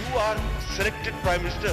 You are selected Prime Minister,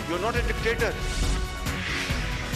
You are not a dictator.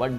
1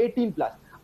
18+।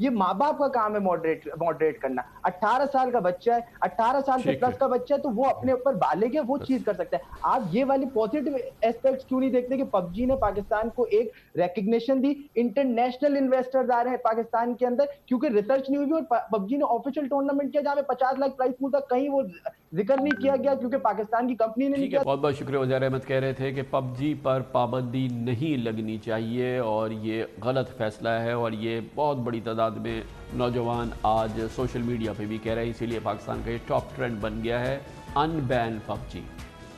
یہ ماں باپ کا کام ہے ماڈریٹ کرنا. 18 سال کا بچہ ہے, 18 سال سے پلس کا بچہ ہے, تو وہ اپنے اوپر بالغ ہے, وہ چیز کر سکتا ہے. آپ یہ والی پازیٹیو ایسپیکٹس کیوں نہیں دیکھتے کہ پب جی نے پاکستان کو ایک ریکگنیشن دی, انٹرنیشنل انویسٹرز آ رہے ہیں پاکستان کے اندر, کیونکہ ریسرچ نہیں ہوئی اور پب جی نے آفیشیل ٹورنامنٹ کیا جہاں پہ 50 لاکھ پرائز پول تھا, کہیں وہ ذکر نہیں کیا گیا کیونکہ پاکستان کی کمپنی نے نہیں کیا. بہت بہت شکریہ. وزیر احمد کہہ رہے تھے کہ پب جی پر پابندی نہیں لگنی چاہیے اور یہ غلط فیصلہ ہے, اور یہ بہت بڑی تعداد میں نوجوان آج سوشل میڈیا پہ بھی کہہ رہے ہیں, اسی لیے پاکستان کا یہ ٹاپ ٹرینڈ بن گیا ہے ان بین پب جی.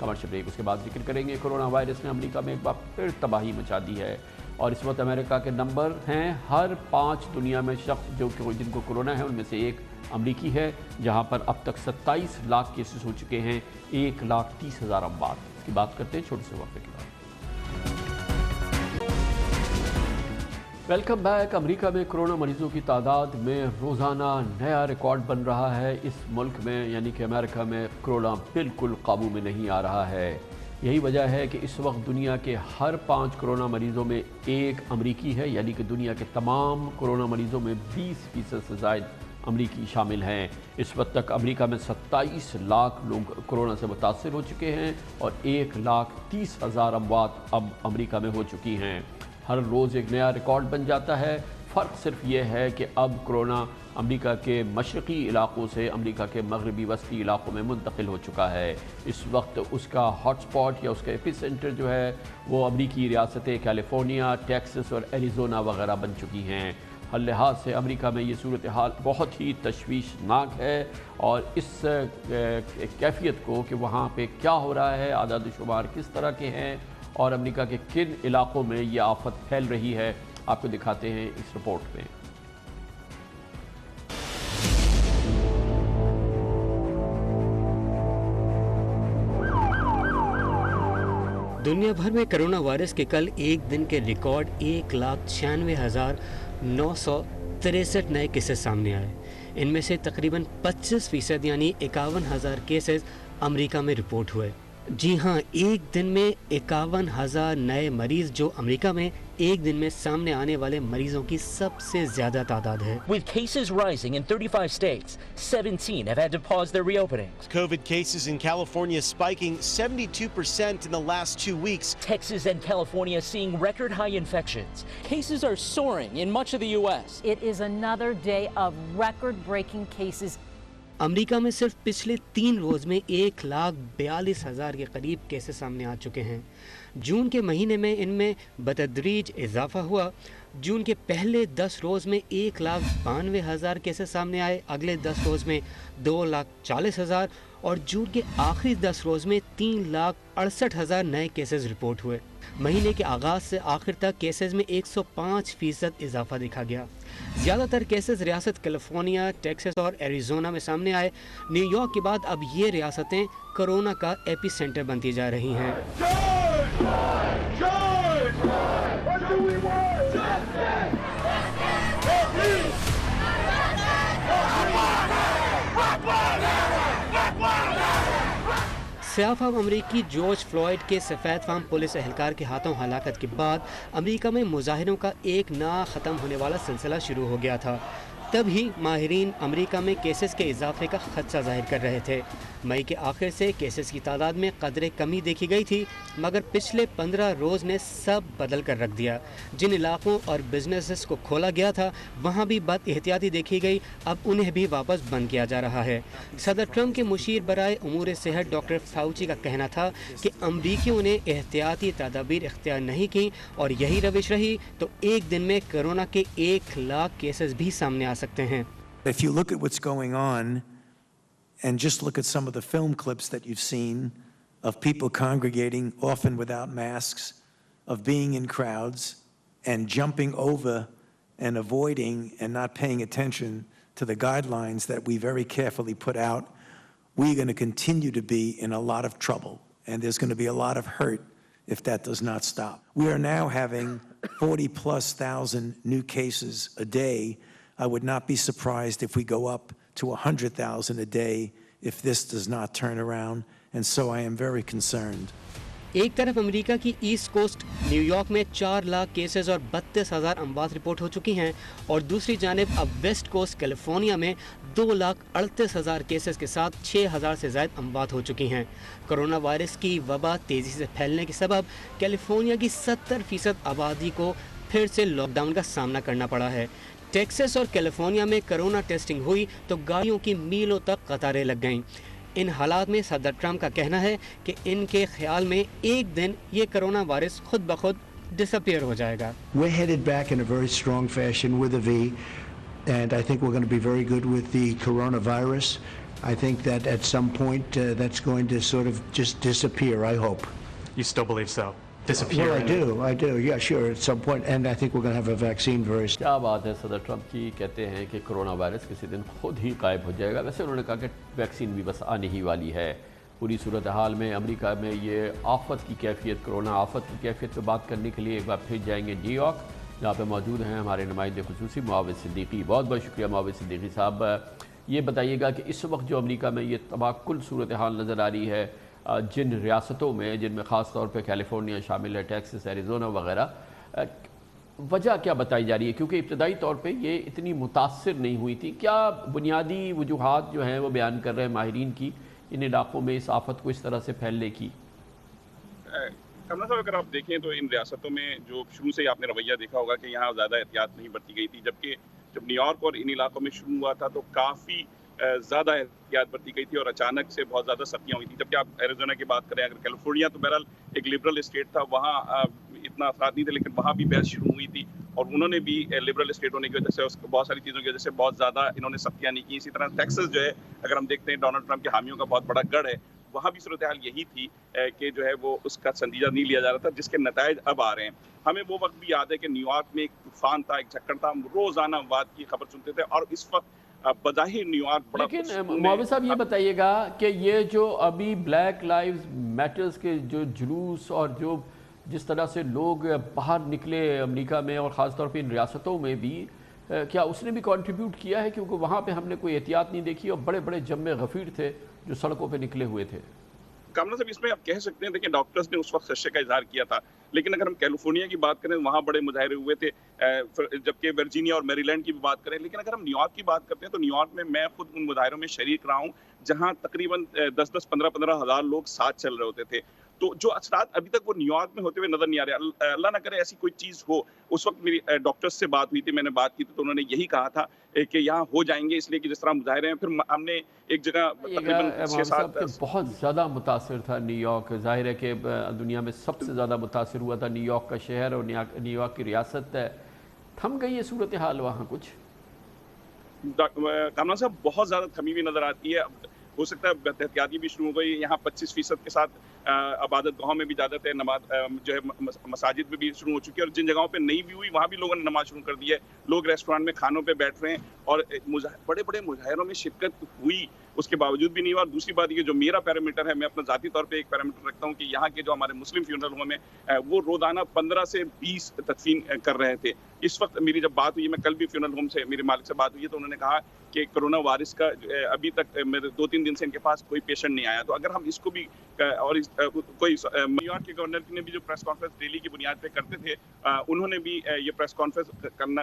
کمرشل بریک, اس کے بعد ذکر کریں گے کرونا وائرس نے امریکہ میں ایک بار پھر تباہی مچا دی ہے, اور اس وقت امریکہ کے نمبر ہیں ہر 5 دنیا میں شخص جو کہ جن کو کرونا ہے ان میں سے ایک امریکی ہے, جہاں پر اب تک 27 لاکھ کیسز ہو چکے ہیں, 1,30,000 اموات. اس کی بات کرتے ہیں چھوٹے سے وقفے کے بعد. Welcome back. امریکہ میں کرونا مریضوں کی تعداد میں روزانہ نیا ریکارڈ بن رہا ہے. اس ملک میں یعنی کہ امریکہ میں کرونا بالکل قابو میں نہیں آ رہا ہے. یہی وجہ ہے کہ اس وقت دنیا کے ہر 5 کرونا مریضوں میں ایک امریکی ہے, یعنی کہ دنیا کے تمام کرونا مریضوں میں 20% سے زائد امریکی شامل ہیں. اس وقت تک امریکہ میں 27 لاکھ لوگ کرونا سے متاثر ہو چکے ہیں اور 1,30,000 اموات اب امریکہ میں ہو چکی ہیں. ہر روز ایک نیا ریکارڈ بن جاتا ہے. فرق صرف یہ ہے کہ اب کرونا امریکہ کے مشرقی علاقوں سے امریکہ کے مغربی وسطی علاقوں میں منتقل ہو چکا ہے. اس وقت اس کا ہاٹ سپاٹ یا اس کا ایپی سینٹر جو ہے وہ امریکی ریاستیں کیلیفورنیا, ٹیکسس اور ایریزونا وغیرہ بن چکی ہیں. ہر لحاظ سے امریکہ میں یہ صورتحال بہت ہی تشویشناک ہے, اور اس کیفیت کو کہ وہاں پہ کیا ہو رہا ہے, اعداد و شمار کس طرح کے ہیں اور امریکہ کے کن علاقوں میں یہ آفت پھیل رہی ہے, آپ کو دکھاتے ہیں اس رپورٹ میں. دنیا بھر میں کرونا وائرس کے کل ایک دن کے ریکارڈ 1,96,963 نئے کیسز سامنے آئے. ان میں سے تقریباً 25% یعنی 51,000 کیسز امریکہ میں رپورٹ ہوئے. جی ہاں, ایک دن میں 51,000 نئے مریض, جو امریکہ میں ایک دن میں سامنے آنے والے مریضوں کی سب سے زیادہ تعداد ہے. With cases rising in 35 states, 17 have had to pause their reopenings. COVID cases in California spiking 72% in the last 2 weeks. Texas and California seeing record high infections. Cases are soaring in much of the US. It is another day of record-breaking cases. امریکہ میں صرف پچھلے 3 روز میں 1,42,000 کے قریب cases سامنے آ چکے ہیں. جون کے مہینے میں ان میں بتدریج اضافہ ہوا. جون کے پہلے 10 روز میں 1,92,000 کیسز سامنے آئے, اگلے 10 روز میں 2,40,000 اور جون کے آخری 10 روز میں 3,68,000 نئے کیسز رپورٹ ہوئے. مہینے کے آغاز سے آخر تک کیسز میں 105% اضافہ دیکھا گیا. زیادہ تر کیسز ریاست کیلیفورنیا, ٹیکسس اور ایریزونا میں سامنے آئے. نیو یارک کے بعد اب یہ ریاستیں کرونا کا ایپی سینٹر بنتی جا رہی ہیں. سیاہ فام امریکی جارج فلوئڈ کے سفید فام پولیس اہلکار کے ہاتھوں ہلاکت کے بعد امریکہ میں مظاہروں کا ایک نہ ختم ہونے والا سلسلہ شروع ہو گیا تھا. تب ہی ماہرین امریکہ میں کیسز کے اضافے کا خدشہ ظاہر کر رہے تھے. مئی کے آخر سے کیسز کی تعداد میں قدرے کمی دیکھی گئی تھی, مگر پچھلے 15 روز نے سب بدل کر رکھ دیا. جن علاقوں اور بزنسز کو کھولا گیا تھا وہاں بھی بد احتیاطی دیکھی گئی, اب انہیں بھی واپس بند کیا جا رہا ہے. صدر ٹرمپ کے مشیر برائے امور صحت ڈاکٹر فاؤچی کا کہنا تھا کہ امریکیوں نے احتیاطی تدابیر اختیار نہیں کی اور یہی روش رہی تو ایک دن میں کرونا کے 1,00,000 کیسز بھی سامنے آ سکتے ہیں. If you look at what's going on and just look at some of the film clips that you've seen of people congregating, often without masks, of being in crowds and jumping over and avoiding and not paying attention to the guidelines that we very carefully put out, we're going to continue to be in a lot of trouble, and there's going to be a lot of hurt if that does not stop. We are now having 40,000+ new cases a day. I would not be surprised if we go up to 100,000 a day if this does not turn around, and so I am very concerned. ایک طرف امریکہ کی asset cost new York میں 4 lakh cases اور 32,000 اموات report ہو چکی ہیں، اور دوسری جانب اب ویسٹ کوسٹ کیلیفورنیا میں 2,38,000 کیسز کے ساتھ 6,000 سے زائد اموات ہو چکی ہیں۔ کرونا وائرس کی وبا تیزی سے پھیلنے کے سبب کیلیفورنیا کی 70% آبادی کو پھر سے لاک ڈاؤن کا سامنا کرنا پڑا ہے۔ ٹیکساس اور کیلیفورنیا میں کرونا ٹیسٹنگ ہوئی تو گاڑیوں کی میلوں تک قطاریں لگ گئیں۔ ان حالات میں صدر ٹرمپ کا کہنا ہے کہ ان کے خیال میں ایک دن یہ کرونا وائرس خود بخود ڈس اپیئر ہو جائے گا۔ We're headed back in a very strong fashion with a V, and I think we're going to be very good with the coronavirus. I think that at some point that's going to sort of just disappear, I hope. You still believe so? Disappear? Well, I do. Yeah, sure, at some point. And I think we're going to have a vaccine very soon. کیا بات ہے صدر Trump کی، کہتے ہیں کہ corona virus کسی دن خود ہی غائب ہو جائے گا۔ ویسے انہوں نے کہا کہ ویکسین بھی بس آنے ہی والی ہے۔ پوری صورتحال میں امریکہ میں یہ آفت کی کیفیت، کرونا آفت کی کیفیت پہ بات کرنے کے لیے ایک بار پھر جائیں گے نیو یارک، جہاں پہ موجود ہیں ہمارے نمائندے خصوصی معاون صدیقی۔ بہت بہت شکریہ معاون صدیقی صاحب۔ یہ بتائیے گا کہ اس وقت جو امریکہ میں یہ تباہ کل صورتحال نظر آ رہی ہے، جن ریاستوں میں، جن میں خاص طور پہ کیلیفورنیا شامل ہے، ٹیکساس، ایریزونا وغیرہ، وجہ کیا بتائی جا رہی ہے؟ کیونکہ ابتدائی طور پہ یہ اتنی متاثر نہیں ہوئی تھی۔ کیا بنیادی وجوہات جو ہیں وہ بیان کر رہے ہیں ماہرین کی ان علاقوں میں اس آفت کو اس طرح سے پھیلنے کی؟ کمرا صاحب، اگر آپ دیکھیں تو ان ریاستوں میں جو شروع سے ہی آپ نے رویہ دیکھا ہوگا کہ یہاں زیادہ احتیاط نہیں برتی گئی تھی، جبکہ جب نیو یارک اور ان علاقوں میں شروع ہوا تھا تو کافی زیادہ احتیاط برتی گئی تھی اور اچانک سے بہت زیادہ سختیاں ہوئی تھیں۔ جبکہ آپ ایریزونا کی بات کریں، اگر کیلیفورنیا تو بہرحال ایک لبرل اسٹیٹ تھا، وہاں اتنا اثرات نہیں تھے، لیکن وہاں بھی بحث شروع ہوئی تھی اور انہوں نے بھی لبرل اسٹیٹ ہونے کی وجہ سے بہت ساری چیزوں کی وجہ سے بہت زیادہ انہوں نے سختیاں نہیں کی۔ اسی طرح ٹیکساس جو ہے، اگر ہم دیکھتے ہیں ڈونلڈ ٹرمپ کے حامیوں کا بہت بڑا گڑھ ہے، وہاں بھی صورتحال یہی تھی کہ جو ہے وہ اس کا سنجیدہ نہیں لیا جا رہا تھا، جس کے نتائج اب آ رہے ہیں۔ ہمیں وہ وقت بھی یاد ہے کہ نیو یارک میں ایک طوفان تھا، ایک جھکڑ تھا، ہم روزانہ اموات کی خبر سنتے تھے، اور اس وقت بظاہر نیو یارک بڑا، لیکن معاون صاحب یہ بتائیے گا کہ یہ جو ابھی بلیک لائیوز میٹرز کے جو جلوس اور جو جس طرح سے لوگ باہر نکلے امریکہ میں اور خاص طور پہ ان ریاستوں میں بھی، کیا اس نے بھی کنٹریبیوٹ کیا ہے؟ کیونکہ وہاں پہ ہم نے کوئی احتیاط نہیں دیکھی اور بڑے بڑے جمع غفیر تھے جو سڑکوں پہ نکلے ہوئے تھے۔ کامرا صاحب، اس میں آپ کہہ سکتے ہیں، دیکھیں ڈاکٹرز نے اس وقت خدشے کا اظہار کیا تھا، لیکن اگر ہم کیلیفورنیا کی بات کریں وہاں بڑے مظاہرے ہوئے تھے، جبکہ ورجینیا اور میری لینڈ کی بھی بات کریں، لیکن اگر ہم نیو یارک کی بات کرتے ہیں تو نیو یارک میں میں خود ان مظاہروں میں شریک رہا ہوں جہاں تقریباً 10-10 15-15 ہزار لوگ ساتھ چل رہے ہوتے تھے۔ تو جو اثرات ابھی تک وہ نیو یارک میں ہوتے ہوئے نظر نہیں آ رہے، اللہ نہ کرے ایسی کوئی چیز ہو۔ اس وقت میری ڈاکٹرز سے بات ہوئی تھی، میں نے بات کی تھی تو انہوں نے یہی کہا تھا کہ یہاں ہو جائیں گے، اس لیے کہ جس طرح مظاہرے ہیں۔ پھر ہم نے ایک جگہ تقریباً بہت زیادہ متاثر تھا نیو یارک، ظاہر ہے کہ دنیا میں سب سے زیادہ متاثر ہوا تھا نیو یارک کا شہر اور نیو یارک کی ریاست۔ تھم گئی یہ صورتحال وہاں کچھ؟ کامران صاحب، بہت زیادہ تھمی ہوئی نظر آتی ہے۔ ہو سکتا ہے احتیاطی بھی شروع ہو گئی، یہاں 25% کے ساتھ عبادت گاہوں میں بھی اجازت ہے، نماز جو ہے مساجد میں بھی شروع ہو چکی ہے، اور جن جگہوں پہ نہیں بھی ہوئی وہاں بھی لوگوں نے نماز شروع کر دی ہے۔ لوگ ریسٹورانٹ میں کھانوں پہ بیٹھ رہے ہیں اور بڑے بڑے مظاہروں میں شرکت ہوئی، اس کے باوجود بھی نہیں ہوا۔ اور دوسری بات یہ جو میرا پیرامیٹر ہے، میں اپنا ذاتی طور پہ ایک پیرامیٹر رکھتا ہوں کہ یہاں کے جو ہمارے مسلم فیونرل ہوم ہیں وہ روزانہ 15 سے 20 تدفین کر رہے تھے۔ اس وقت میری جب بات ہوئی، میں کل بھی فیونرل ہوم سے میرے مالک سے بات ہوئی ہے تو انہوں نے کہا کہ کرونا وائرس کا ابھی تک میرے 2-3 دن سے ان کے پاس کوئی پیشنٹ نہیں آیا۔ تو اگر ہم اس کو بھی، اور کوئی نیو یارک کے گورنر نے بھی جو پریس کانفرنس ڈیلی کی بنیاد پہ کرتے تھے، انہوں نے بھی یہ پریس کانفرنس کرنا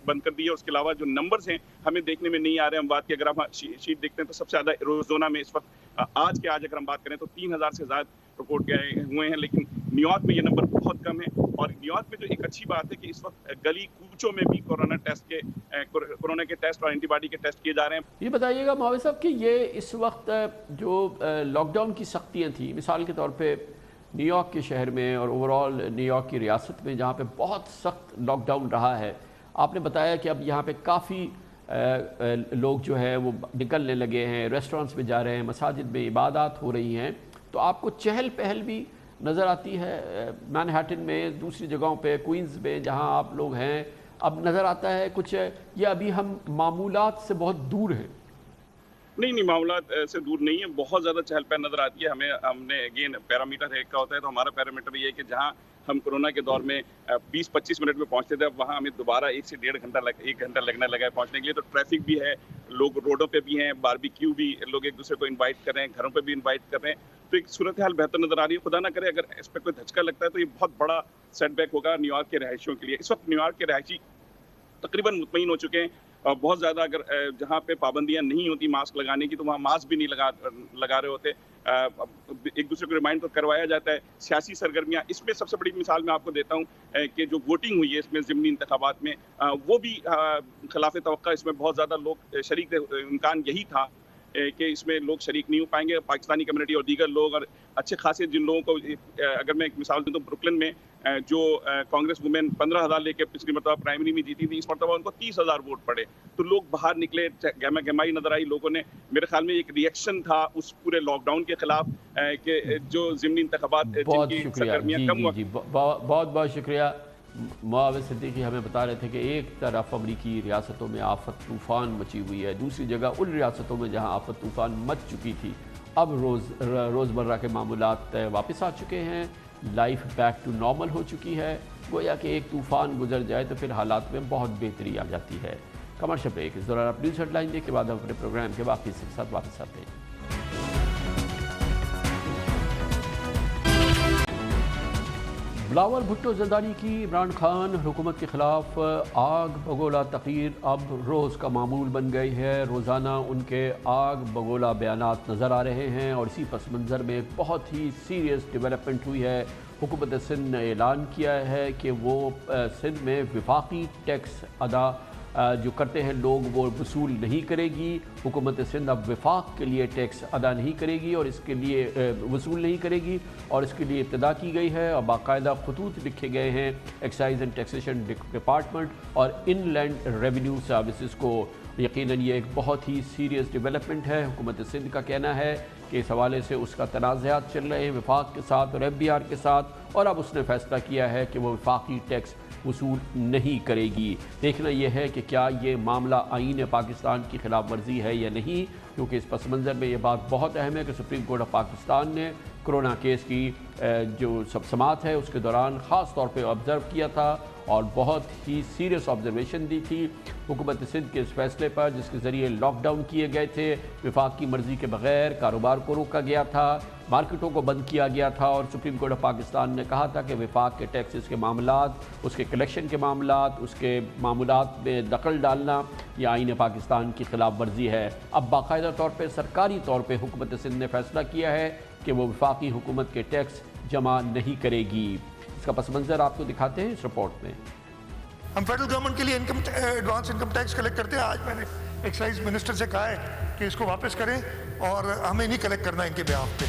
بند کر دی ہے۔ اس کے علاوہ جو نمبرز ہیں ہمیں دیکھنے میں نہیں آ رہے ہیں اموات کی۔ اگر ہم شیٹ دیکھتے ہیں تو سب سے زیادہ ایریزونا میں اس وقت آج اگر ہم بات کریں تو 3000 سے زیادہ رپورٹ گئے ہوئے ہیں، لیکن نیو یارک میں یہ نمبر بہت کم ہے۔ اور نیو یارک میں جو ایک اچھی بات ہے کہ اس وقت گلی کوچوں میں بھی کورونا کے ٹیسٹ اور اینٹی باڈی کے ٹیسٹ کیے جا رہے ہیں۔ یہ بتائیے گا معاون صاحب کہ یہ اس وقت جو لاک ڈاؤن کی سختیاں تھیں، مثال کے طور پہ نیو یارک کے شہر میں اور اوور آل نیو یارک کی ریاست میں جہاں پہ بہت سخت لاک ڈاؤن رہا ہے، آپ نے بتایا کہ اب یہاں پہ کافی لوگ جو ہے وہ نکلنے لگے ہیں، ریسٹورانٹس میں جا رہے ہیں، مساجد میں عبادات ہو رہی ہیں، تو آپ کو چہل پہل بھی نظر آتی ہے مینہٹن میں، دوسری جگہوں پہ کوئنز میں جہاں آپ لوگ ہیں؟ اب نظر آتا ہے کچھ، یا ابھی ہم معمولات سے بہت دور ہیں؟ نہیں، معاملات سے دور نہیں ہے، بہت زیادہ چہل پہل نظر آتی ہے ہمیں۔ ہم نے اگین پیرامیٹر ایک کا ہوتا ہے تو ہمارا پیرامیٹر یہ ہے کہ جہاں ہم کورونا کے دور میں 20-25 منٹ میں پہنچتے تھے, اب وہاں ہمیں دوبارہ 1 سے 1.5 گھنٹہ لگنے لگا ہے پہنچنے کے لیے. تو ٹریفک بھی ہے, لوگ روڈوں پہ بھی ہیں, باربیکیو بھی لوگ ایک دوسرے کو انوائٹ کر رہے ہیں, گھروں پہ بھی انوائٹ کر رہے ہیں. تو ایک صورتحال بہتر نظر آ رہی ہے. خدا نہ کرے اگر اس پہ کوئی دھچکا لگتا ہے تو یہ بہت بڑا سیٹ بیک ہوگا نیو یارک کے رہائشیوں کے لیے. اس وقت نیو یارک کے رہائشی تقریباً مطمئن ہو چکے ہیں. بہت زیادہ اگر جہاں پہ پابندیاں نہیں ہوتی ماسک لگانے کی تو وہاں ماسک بھی نہیں لگا رہے ہوتے, ایک دوسرے کو ریمائنڈ کروایا جاتا ہے. سیاسی سرگرمیاں, اس میں سب سے بڑی مثال میں آپ کو دیتا ہوں کہ جو ووٹنگ ہوئی ہے اس میں ضمنی انتخابات میں, وہ بھی خلاف توقع اس میں بہت زیادہ لوگ شریک تھے. امکان یہی تھا کہ اس میں لوگ شریک نہیں ہو پائیں گے. پاکستانی کمیونٹی اور دیگر لوگ اور اچھے خاصے جن لوگوں کو, اگر میں ایک مثال دوں تو بروکلن میں جو کانگریس وومین 15,000 لے کے پچھلی مرتبہ پرائمری میں جیتی تھی, اس مرتبہ ان کو 30,000 ووٹ پڑے. تو لوگ باہر نکلے, گہما گہمائی نظر آئی لوگوں نے. میرے خیال میں ایک ریئیکشن تھا اس پورے لاک ڈاؤن کے خلاف کہ جو ضمنی انتخابات جن کی سرگرمیاں کم جی بہت بہت شکریہ. معاوض صدیقی ہمیں بتا رہے تھے کہ ایک طرف امریکی ریاستوں میں آفت طوفان مچی ہوئی ہے, دوسری جگہ ان ریاستوں میں جہاں آفت طوفان مچ چکی تھی اب روزمرہ کے معمولات واپس آ چکے ہیں, لائف بیک ٹو نارمل ہو چکی ہے. گویا کہ ایک طوفان گزر جائے تو پھر حالات میں بہت بہتری آ جاتی ہے. کمرشل بریک, اس دوران آپ نیوز ہیڈ لائن دیکھ کے بعد ہم اپنے پروگرام کے باقی حصے کے ساتھ واپس آتے ہیں. بلاول بھٹو زندانی کی عمران خان حکومت کے خلاف آگ بگولا تقریر اب روز کا معمول بن گئی ہے. روزانہ ان کے آگ بگولا بیانات نظر آ رہے ہیں اور اسی پس منظر میں ایک بہت ہی سیریس ڈیولپمنٹ ہوئی ہے. حکومت سندھ نے اعلان کیا ہے کہ وہ سندھ میں وفاقی ٹیکس ادا جو کرتے ہیں لوگ وہ وصول نہیں کرے گی. حکومت سندھ اب وفاق کے لیے ٹیکس ادا نہیں کرے گی اور اس کے لیے وصول نہیں کرے گی اور اس کے لیے ابتدا کی گئی ہے. اور باقاعدہ خطوط لکھے گئے ہیں ایکسائز اینڈ ٹیکسیشن ڈپارٹمنٹ اور ان لینڈ ریونیو سروسز کو. یقیناً یہ ایک بہت ہی سیریس ڈیولپمنٹ ہے. حکومت سندھ کا کہنا ہے کہ اس حوالے سے اس کا تنازعات چل رہے ہیں وفاق کے ساتھ اور FBR کے ساتھ, اور اب اس نے فیصلہ کیا ہے کہ وہ وفاقی ٹیکس وصول نہیں کرے گی. دیکھنا یہ ہے کہ کیا یہ معاملہ آئین پاکستان کی خلاف ورزی ہے یا نہیں, کیونکہ اس پس منظر میں یہ بات بہت اہم ہے کہ سپریم کورٹ آف پاکستان نے کرونا کیس کی جو سماعت ہے اس کے دوران خاص طور پہ آبزرو کیا تھا اور بہت ہی سیریس آبزرویشن دی تھی حکومت سندھ کے اس فیصلے پر, جس کے ذریعے لاک ڈاؤن کیے گئے تھے, وفاق کی مرضی کے بغیر کاروبار کو روکا گیا تھا, مارکیٹوں کو بند کیا گیا تھا. اور سپریم کورٹ آف پاکستان نے کہا تھا کہ وفاق کے ٹیکسز کے معاملات, اس کے کلیکشن کے معاملات, اس کے معاملات میں دخل ڈالنا یہ آئین پاکستان کی خلاف ورزی ہے. اب باقاعدہ طور پہ سرکاری طور پہ حکومت سندھ نے فیصلہ کیا ہے کہ وہ وفاقی حکومت کے ٹیکس جمع نہیں کرے گی. اس کا پس منظر آپ کو دکھاتے ہیں اس رپورٹ میں. ہم فیڈرل گورنمنٹ کے لیے ایڈوانس انکم ٹیکس کلیکٹ کرتے ہیں. آج میں نے ایکسائز منسٹر سے کہا ہے کہ اس کو واپس کریں اور ہمیں نہیں کلیکٹ کرنا ان کے بیاف پہ.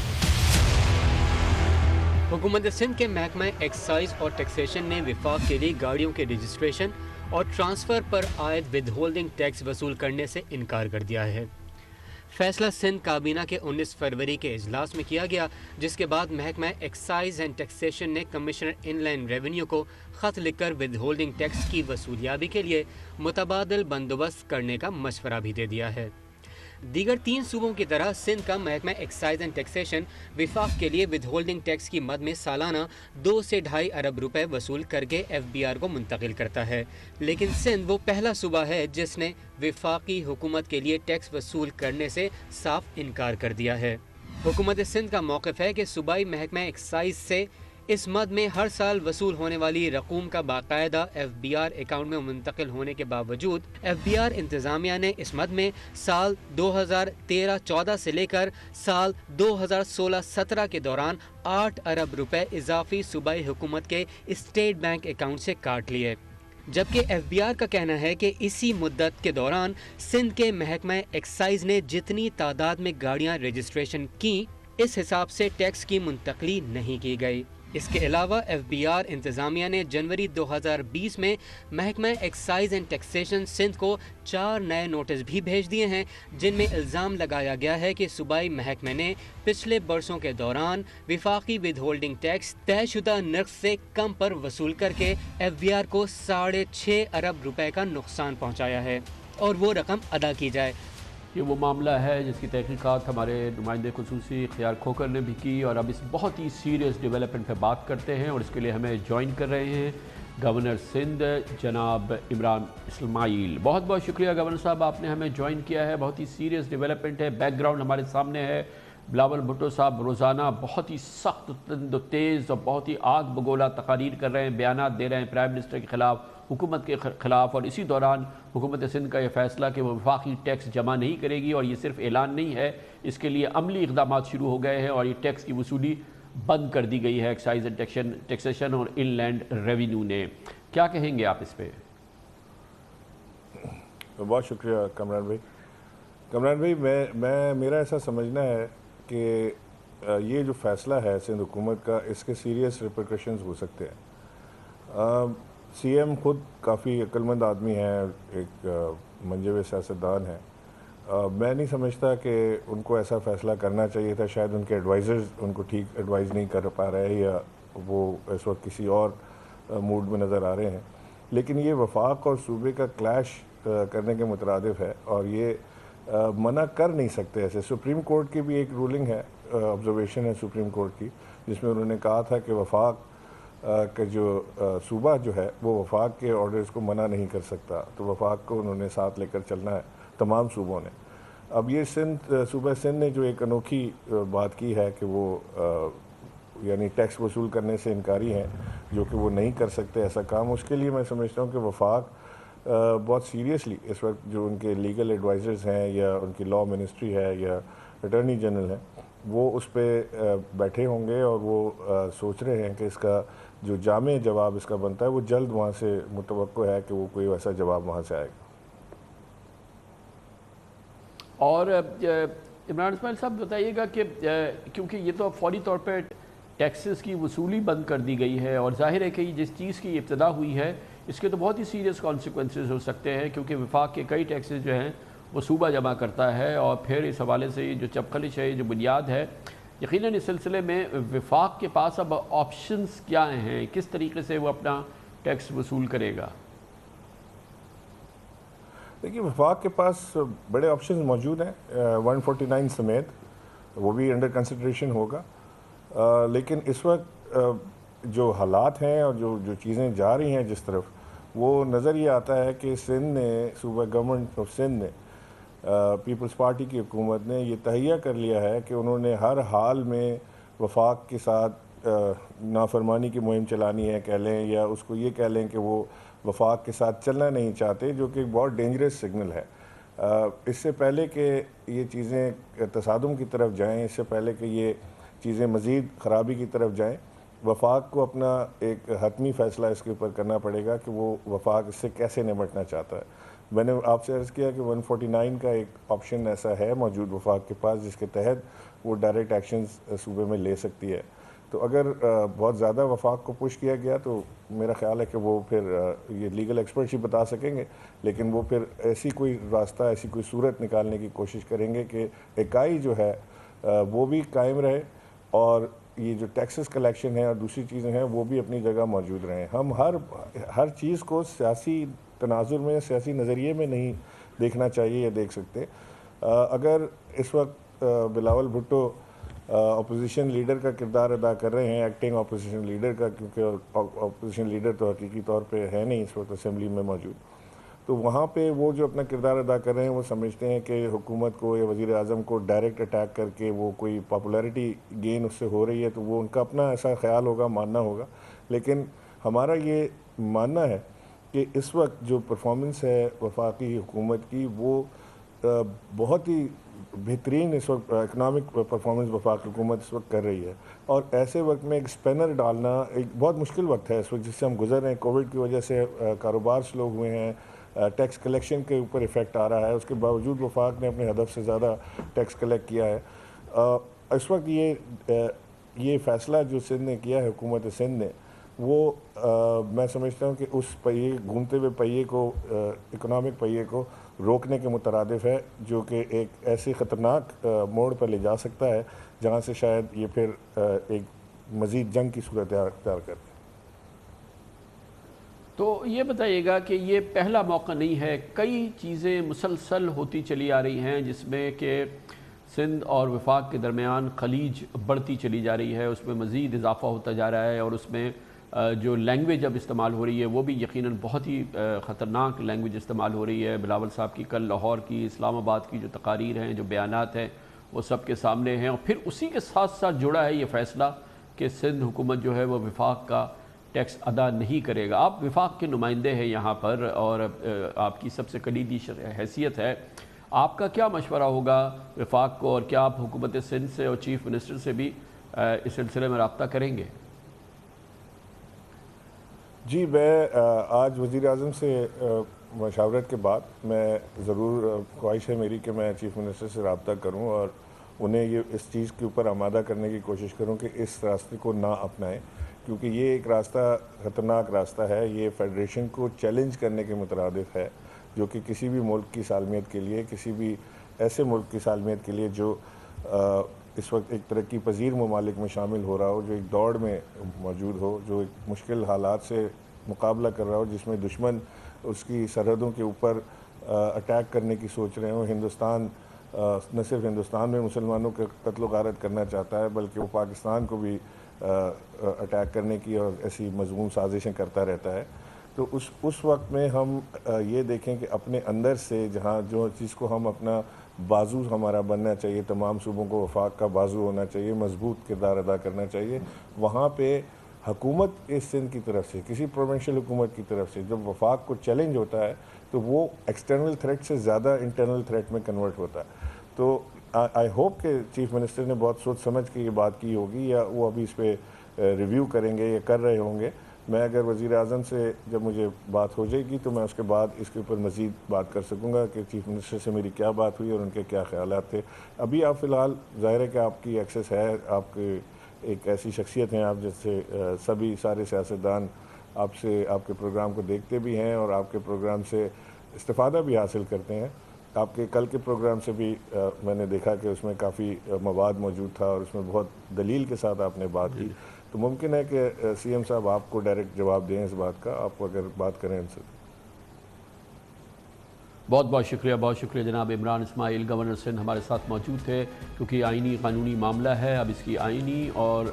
حکومت سندھ کے محکمہ ایکسائز اور ٹیکسیشن نے وفاق کے لیے گاڑیوں کے رجسٹریشن اور ٹرانسفر پر عائد ود ہولڈنگ ٹیکس وصول کرنے سے انکار کر دیا ہے. فیصلہ سندھ کابینہ کے 19 فروری کے اجلاس میں کیا گیا, جس کے بعد محکمہ ایکسائز اینڈ ٹیکسیشن نے کمشنر ان لینڈ ریونیو کو خط لکھ کر ود ہولڈنگ ٹیکس کی وصولیابی کے لیے متبادل بندوبست کرنے کا مشورہ بھی دے دیا ہے. دیگر 3 صوبوں کی طرح سندھ کا محکمہ ایکسائز اینڈ ٹیکسیشن وفاق کے لیے ود ہولڈنگ ٹیکس کی مد میں سالانہ 2 سے 2.5 ارب روپے وصول کر کے FBR کو منتقل کرتا ہے, لیکن سندھ وہ پہلا صوبہ ہے جس نے وفاقی حکومت کے لیے ٹیکس وصول کرنے سے صاف انکار کر دیا ہے. حکومت سندھ کا موقف ہے کہ صوبائی محکمہ ایکسائز سے اس مد میں ہر سال وصول ہونے والی رقوم کا باقاعدہ FBR اکاؤنٹ میں منتقل ہونے کے باوجود FBR انتظامیہ نے اس مد میں سال 2013-14 سے لے کر سال 2016-17 کے دوران 8 ارب روپے اضافی صوبائی حکومت کے اسٹیٹ بینک اکاؤنٹ سے کاٹ لیے, جبکہ FBR کا کہنا ہے کہ اسی مدت کے دوران سندھ کے محکمہ ایکسائز نے جتنی تعداد میں گاڑیاں رجسٹریشن کی اس حساب سے ٹیکس کی منتقلی نہیں کی گئی. اس کے علاوہ FBR انتظامیہ نے جنوری 2020 میں محکمہ ایکسائز اینڈ ٹیکسیشن سندھ کو 4 نئے نوٹس بھی بھیج دیے ہیں, جن میں الزام لگایا گیا ہے کہ صوبائی محکمے نے پچھلے برسوں کے دوران وفاقی ود ہولڈنگ ٹیکس طے شدہ نرخ سے کم پر وصول کر کے FBR کو 6.5 ارب روپے کا نقصان پہنچایا ہے اور وہ رقم ادا کی جائے. یہ وہ معاملہ ہے جس کی تحقیقات ہمارے نمائندے خصوصی اختیار کھوکر نے بھی کی، اور اب اس بہت ہی سیریس ڈیولپمنٹ پہ بات کرتے ہیں، اور اس کے لیے ہمیں جوائن کر رہے ہیں گورنر سندھ جناب عمران اسماعیل۔ بہت بہت شکریہ گورنر صاحب، آپ نے ہمیں جوائن کیا ہے۔ بہت ہی سیریس ڈیولپمنٹ ہے، بیک گراؤنڈ ہمارے سامنے ہے۔ بلاول بھٹو صاحب روزانہ بہت ہی سخت تند و تیز اور بہت ہی آگ بگولا تقاریر کر رہے ہیں، بیانات دے رہے ہیں پرائم منسٹر کے خلاف، حکومت کے خلاف، اور اسی دوران حکومت سندھ کا یہ فیصلہ کہ وہ وفاقی ٹیکس جمع نہیں کرے گی، اور یہ صرف اعلان نہیں ہے، اس کے لیے عملی اقدامات شروع ہو گئے ہیں، اور یہ ٹیکس کی وصولی بند کر دی گئی ہے ایکسائز اینڈ ٹیکسیشن اور ان لینڈ ریونیو نے۔ کیا کہیں گے آپ اس پہ؟ بہت شکریہ کامران بھائی، میرا ایسا سمجھنا ہے کہ یہ جو فیصلہ ہے سندھ حکومت کا، اس کے سیریس ریپرکشنز ہو سکتے ہیں۔ سی ایم خود کافی عقل مند آدمی ہیں، ایک منجے ہوئے سیاستدان ہیں۔ میں نہیں سمجھتا کہ ان کو ایسا فیصلہ کرنا چاہیے تھا، شاید ان کے ایڈوائزرز ان کو ٹھیک ایڈوائز نہیں کر پا رہے ہیں، یا وہ اس وقت کسی اور موڈ میں نظر آ رہے ہیں، لیکن یہ وفاق اور صوبے کا کلیش کرنے کے مترادف ہے، اور یہ منع کر نہیں سکتے ایسے۔ سپریم کورٹ کی بھی ایک رولنگ ہے، آبزرویشن ہے سپریم کورٹ کی، جس میں انہوں نے کہا تھا کہ وفاق کا جو صوبہ جو ہے وہ وفاق کے آرڈرز کو منع نہیں کر سکتا، تو وفاق کو انہوں نے ساتھ لے کر چلنا ہے تمام صوبوں نے۔ اب یہ صوبہ سندھ نے جو ایک انوکھی بات کی ہے کہ وہ یعنی ٹیکس وصول کرنے سے انکاری ہیں، جو کہ وہ نہیں کر سکتے ایسا کام، اس کے لیے میں سمجھتا ہوں کہ وفاق بہت سیریسلی اس وقت جو ان کے لیگل ایڈوائزرز ہیں، یا ان کی لا منسٹری ہے، یا اٹارنی جنرل ہیں، وہ اس پہ بیٹھے ہوں گے، اور وہ سوچ رہے ہیں کہ اس کا جو جامع جواب اس کا بنتا ہے وہ جلد وہاں سے متوقع ہے کہ وہ کوئی ویسا جواب وہاں سے آئے گا۔ اور عمران اسماعیل صاحب بتائیے گا کہ کیونکہ یہ تو فوری طور پہ ٹیکسز کی وصولی بند کر دی گئی ہے، اور ظاہر ہے کہ جس چیز کی ابتدا ہوئی ہے اس کے تو بہت ہی سیریس کانسیکوینسز ہو سکتے ہیں، کیونکہ وفاق کے کئی ٹیکسز جو ہیں وہ صوبہ جمع کرتا ہے، اور پھر اس حوالے سے یہ جو چپخلش ہے، یہ جو بنیاد ہے، یقیناً اس سلسلے میں وفاق کے پاس اب آپشنز کیا ہیں، کس طریقے سے وہ اپنا ٹیکس وصول کرے گا؟ دیکھیے، وفاق کے پاس بڑے آپشنز موجود ہیں، 149 سمیت، وہ بھی انڈر کنسیڈریشن ہوگا، لیکن اس وقت جو حالات ہیں اور جو چیزیں جا رہی ہیں جس طرف، وہ نظر یہ آتا ہے کہ سندھ نے، صوبہ گورنمنٹ آف سندھ نے، پیپلز پارٹی کی حکومت نے یہ تہیہ کر لیا ہے کہ انہوں نے ہر حال میں وفاق کے ساتھ نافرمانی کی مہم چلانی ہے کہہ لیں، یا اس کو یہ کہہ لیں کہ وہ وفاق کے ساتھ چلنا نہیں چاہتے، جو کہ ایک بہت ڈینجرس سگنل ہے۔ اس سے پہلے کہ یہ چیزیں تصادم کی طرف جائیں، اس سے پہلے کہ یہ چیزیں مزید خرابی کی طرف جائیں، وفاق کو اپنا ایک حتمی فیصلہ اس کے اوپر کرنا پڑے گا کہ وہ وفاق اس سے کیسے نمٹنا چاہتا ہے۔ میں نے آپ سے عرض کیا کہ 149 کا ایک آپشن ایسا ہے موجود وفاق کے پاس، جس کے تحت وہ ڈائریکٹ ایکشنز صوبے میں لے سکتی ہے۔ تو اگر بہت زیادہ وفاق کو پش کیا گیا تو میرا خیال ہے کہ وہ پھر یہ لیگل ایکسپرٹس ہی بتا سکیں گے، لیکن وہ پھر ایسی کوئی راستہ، ایسی کوئی صورت نکالنے کی کوشش کریں گے کہ اکائی جو ہے وہ بھی قائم رہے، اور یہ جو ٹیکسز کلیکشن ہے اور دوسری چیزیں ہیں وہ بھی اپنی جگہ موجود رہیں۔ ہم ہر چیز کو سیاسی تناظر میں، سیاسی نظریے میں نہیں دیکھنا چاہیے یا دیکھ سکتے۔ اگر اس وقت بلاول بھٹو اپوزیشن لیڈر کا کردار ادا کر رہے ہیں، ایکٹنگ اپوزیشن لیڈر کا، کیونکہ اپوزیشن لیڈر تو حقیقی طور پہ ہے نہیں اس وقت اسمبلی میں موجود، تو وہاں پہ وہ جو اپنا کردار ادا کر رہے ہیں، وہ سمجھتے ہیں کہ حکومت کو یا وزیر اعظم کو ڈائریکٹ اٹیک کر کے وہ کوئی پاپولیرٹی گین اس سے ہو رہی ہے، تو وہ ان کا اپنا ایسا خیال ہوگا، ماننا ہوگا۔ لیکن ہمارا یہ ماننا ہے کہ اس وقت جو پرفارمنس ہے وفاقی حکومت کی، وہ بہت ہی بہترین اس وقت اکنامک پرفارمنس وفاقی حکومت اس وقت کر رہی ہے، اور ایسے وقت میں ایک اسپینر ڈالنا ایک بہت مشکل وقت ہے اس وقت جس سے ہم گزر رہے ہیں۔ کووڈ کی وجہ سے کاروبار سلو ہوئے ہیں، ٹیکس کلیکشن کے اوپر ایفیکٹ آ رہا ہے، اس کے باوجود وفاق نے اپنے ہدف سے زیادہ ٹیکس کلیکٹ کیا ہے۔ اس وقت یہ فیصلہ جو سندھ نے کیا ہے، حکومت سندھ نے، وہ میں سمجھتا ہوں کہ اس پہیے، گھومتے ہوئے پہیے کو، اکنامک پہیے کو روکنے کے مترادف ہے، جو کہ ایک ایسی خطرناک موڑ پر لے جا سکتا ہے جہاں سے شاید یہ پھر ایک مزید جنگ کی صورت اختیار کرے۔ تو یہ بتائیے گا کہ یہ پہلا موقع نہیں ہے، کئی چیزیں مسلسل ہوتی چلی آ رہی ہیں جس میں کہ سندھ اور وفاق کے درمیان خلیج بڑھتی چلی جا رہی ہے، اس میں مزید اضافہ ہوتا جا رہا ہے، اور اس میں جو لینگویج اب استعمال ہو رہی ہے وہ بھی یقیناً بہت ہی خطرناک لینگویج استعمال ہو رہی ہے۔ بلاول صاحب کی کل لاہور کی، اسلام آباد کی جو تقاریر ہیں، جو بیانات ہیں، وہ سب کے سامنے ہیں، اور پھر اسی کے ساتھ ساتھ جڑا ہے یہ فیصلہ کہ سندھ حکومت جو ہے وہ وفاق کا ٹیکس ادا نہیں کرے گا۔ آپ وفاق کے نمائندے ہیں یہاں پر، اور آپ کی سب سے کلیدی حیثیت ہے، آپ کا کیا مشورہ ہوگا وفاق کو، اور کیا آپ حکومت سندھ سے اور چیف منسٹر سے بھی اس سلسلے میں رابطہ کریں گے؟ جی، میں آج وزیر اعظم سے مشاورت کے بعد میں ضرور خواہش ہے میری کہ میں چیف منسٹر سے رابطہ کروں اور انہیں یہ اس چیز کے اوپر آمادہ کرنے کی کوشش کروں کہ اس راستے کو نہ اپنائیں، کیونکہ یہ ایک راستہ خطرناک راستہ ہے، یہ فیڈریشن کو چیلنج کرنے کے مترادف ہے، جو کہ کسی بھی ملک کی سالمیت کے لیے، کسی بھی ایسے ملک کی سالمیت کے لیے جو اس وقت ایک ترقی پذیر ممالک میں شامل ہو رہا ہو، جو ایک دوڑ میں موجود ہو، جو ایک مشکل حالات سے مقابلہ کر رہا ہو، جس میں دشمن اس کی سرحدوں کے اوپر اٹیک کرنے کی سوچ رہے ہوں۔ ہندوستان نہ صرف ہندوستان میں مسلمانوں کے قتل و غارت کرنا چاہتا ہے، بلکہ وہ پاکستان کو بھی اٹیک کرنے کی اور ایسی مضمون سازشیں کرتا رہتا ہے۔ تو اس وقت میں ہم یہ دیکھیں کہ اپنے اندر سے جہاں جو چیز کو ہم اپنا بازو ہمارا بننا چاہیے، تمام صوبوں کو وفاق کا بازو ہونا چاہیے، مضبوط کردار ادا کرنا چاہیے، وہاں پہ حکومت اس سندھ کی طرف سے، کسی پروونشل حکومت کی طرف سے جب وفاق کو چیلنج ہوتا ہے تو وہ ایکسٹرنل تھریٹ سے زیادہ انٹرنل تھریٹ میں کنورٹ ہوتا ہے۔ تو آئی ہوپ کہ چیف منسٹر نے بہت سوچ سمجھ کے یہ بات کی ہوگی، یا وہ ابھی اس پہ ریویو کریں گے یا کر رہے ہوں گے۔ میں اگر وزیر اعظم سے جب مجھے بات ہو جائے گی تو میں اس کے بعد اس کے اوپر مزید بات کر سکوں گا کہ چیف منسٹر سے میری کیا بات ہوئی اور ان کے کیا خیالات تھے۔ ابھی آپ فی الحال ظاہر ہے کہ آپ کی ایکسیس ہے، آپ کے ایک ایسی شخصیت ہیں آپ جس سے سبھی سارے سیاستدان آپ سے آپ کے پروگرام کو دیکھتے بھی ہیں اور آپ کے پروگرام سے استفادہ بھی حاصل کرتے ہیں۔ آپ کے کل کے پروگرام سے بھی میں نے دیکھا کہ اس میں کافی مواد موجود تھا اور اس میں بہت دلیل کے ساتھ آپ نے بات کی، تو ممکن ہے کہ سی ایم صاحب آپ کو ڈائریکٹ جواب دیں اس بات کا، آپ اگر بات کریں ان سے۔ بہت بہت شکریہ جناب عمران اسماعیل، گورنر سندھ ہمارے ساتھ موجود تھے، کیونکہ آئینی قانونی معاملہ ہے، اب اس کی آئینی اور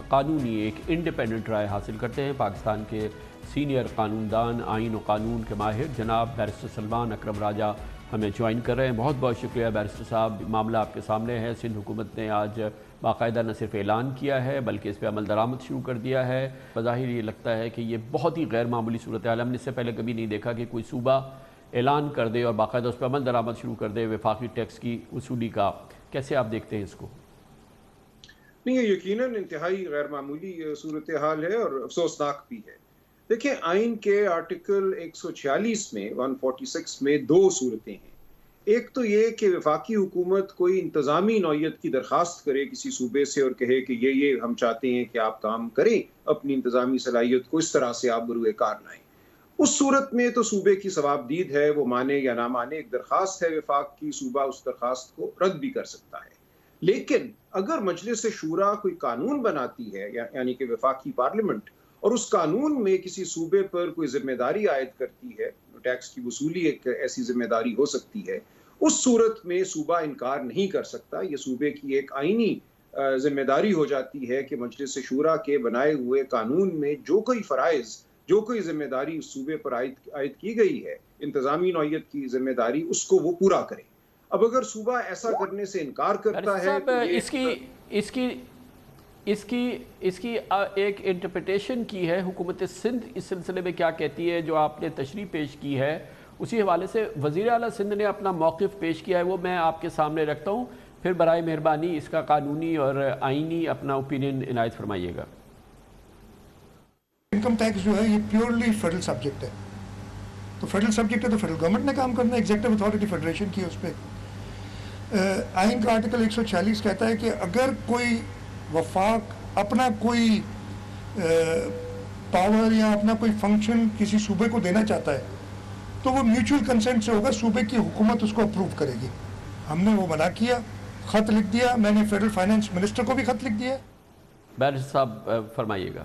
قانونی ایک انڈیپینڈنٹ رائے حاصل کرتے ہیں۔ پاکستان کے سینئر قانوندان، آئین و قانون کے ماہر جناب بیرسٹر سلمان اکرم راجہ ہمیں جوائن کر رہے ہیں۔ بہت بہت شکریہ بیرسٹر صاحب، معاملہ آپ کے سامنے ہے۔ سندھ حکومت نے آج باقاعدہ نہ صرف اعلان کیا ہے بلکہ اس پہ عمل درآمد شروع کر دیا ہے۔ بظاہر یہ لگتا ہے کہ یہ بہت ہی غیر معمولی صورتحال، ہم نے اس سے پہلے کبھی نہیں دیکھا کہ کوئی صوبہ اعلان کر دے اور باقاعدہ اس پہ عمل درآمد شروع کر دے وفاقی ٹیکس کی وصولی کا۔ کیسے آپ دیکھتے ہیں اس کو؟ نہیں، یہ یقیناً انتہائی غیر معمولی صورتحال ہے اور افسوسناک بھی ہے۔ دیکھیں، آئین کے آرٹیکل 146 میں 146 میں دو صورتیں ہیں۔ ایک تو یہ کہ وفاقی حکومت کوئی انتظامی نوعیت کی درخواست کرے کسی صوبے سے اور کہے کہ یہ ہم چاہتے ہیں کہ آپ کام کریں، اپنی انتظامی صلاحیت کو اس طرح سے آپ بروئے کار لائیں۔ اس صورت میں تو صوبے کی ثوابدید ہے، وہ مانے یا نہ مانے، ایک درخواست ہے وفاق کی، صوبہ اس درخواست کو رد بھی کر سکتا ہے۔ لیکن اگر مجلس شورا کوئی قانون بناتی ہے، یعنی کہ وفاقی پارلیمنٹ، اور اس قانون میں کسی صوبے پر کوئی ذمہ داری عائد کرتی ہے، ٹیکس کی وصولی ایک ایسی ذمہ داری ہو سکتی ہے، اس صورت میں صوبہ انکار نہیں کر سکتا۔ یہ صوبے کی ایک آئینی ذمہ داری ہو جاتی ہے کہ مجلس شورا کے بنائے ہوئے قانون میں جو کوئی فرائض، جو کوئی ذمہ داری اس صوبے پر عائد کی گئی ہے، انتظامی نوعیت کی ذمہ داری، اس کو وہ پورا کرے۔ اب اگر صوبہ ایسا کرنے سے انکار کرتا ہے تو اس کی ایک انٹرپریٹیشن کی ہے حکومت سندھ اس سلسلے میں کیا کہتی ہے، جو آپ نے تشریح پیش کی ہے اسی حوالے سے وزیر اعلیٰ سندھ نے اپنا موقف پیش کیا ہے، وہ میں آپ کے سامنے رکھتا ہوں، پھر برائے مہربانی اس کا قانونی اور آئینی اپنا اوپینین عنایت فرمائیے گا۔ انکم ٹیکس جو ہے یہ پیورلی فیڈرل سبجیکٹ ہے، تو فیڈرل سبجیکٹ ہے تو فیڈرل گورنمنٹ نے کام کرنا ہے، ایگزیکٹو اتھارٹی فیڈریشن کی اس پہ۔ آئین کا آرٹیکل 146 کہتا ہے کہ اگر کوئی وفاق اپنا کوئی پاور یا اپنا کوئی فنکشن کسی صوبے کو دینا چاہتا ہے تو وہ میوچول کنسنٹ سے ہوگا، صوبے کی حکومت اس کو اپروو کرے گی۔ ہم نے وہ منع کیا، خط لکھ دیا، میں نے فیڈرل فائنانس منسٹر کو بھی خط لکھ دیا۔ بیرسٹر صاحب فرمائیے گا۔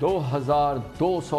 2200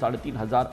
3500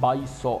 2200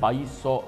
2200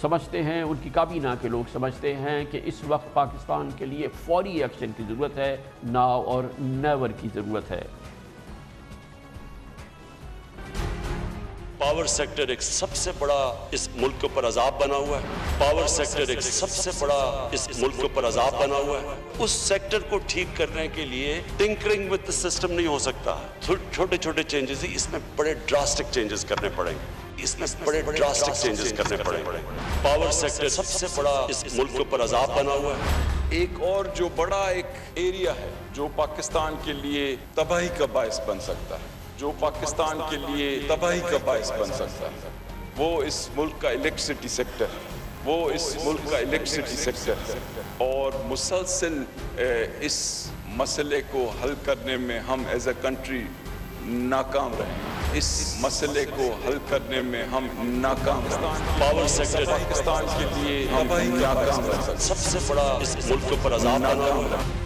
سمجھتے ہیں، ان کی کابینہ کے لوگ سمجھتے ہیں کہ اس وقت پاکستان کے لیے فوری ایکشن کی ضرورت ہے، ناؤ اور نیور کی ضرورت ہے۔ پاور سیکٹر ایک سب سے بڑا اس ملک کے اوپر عذاب بنا ہوا ہے، پاور سیکٹر ایک سب سے بڑا اس ملک کے اوپر عذاب بنا ہوا ہے۔ اس سیکٹر کو ٹھیک کرنے کے لیے ٹنکرنگ وتھ سسٹم نہیں ہو سکتا، چھوٹے چھوٹے چینجز ہی، اس میں بڑے ڈراسٹک چینجز کرنے پڑیں گے، اس میں بڑے ڈراسٹک چینجز کرنے پڑیں گے۔ پاور سیکٹر سب سے بڑا اس ملک کے اوپر عذاب بنا ہوا ہے۔ ایک اور جو بڑا ایک ایریا ہے جو پاکستان کے لیے تباہی کا باعث بن سکتا ہے، جو پاکستان کے لیے تباہی کا باعث بن سکتا ہے، وہ اس ملک کا الیکٹریسٹی سیکٹر ہے، وہ اس ملک کا الیکٹریسٹی سیکٹر ہے۔ اور مسلسل اس مسئلے کو حل کرنے میں ہم ایز اے کنٹری ناکام رہے، اس مسئلے کو حل کرنے میں ہم ناکام رہے۔ پاور سیکٹر پاکستان کے لیے تباہی ناکام رہے، سب سے بڑا اس ملک کے اوپر عذاب بنا ہوا ہے۔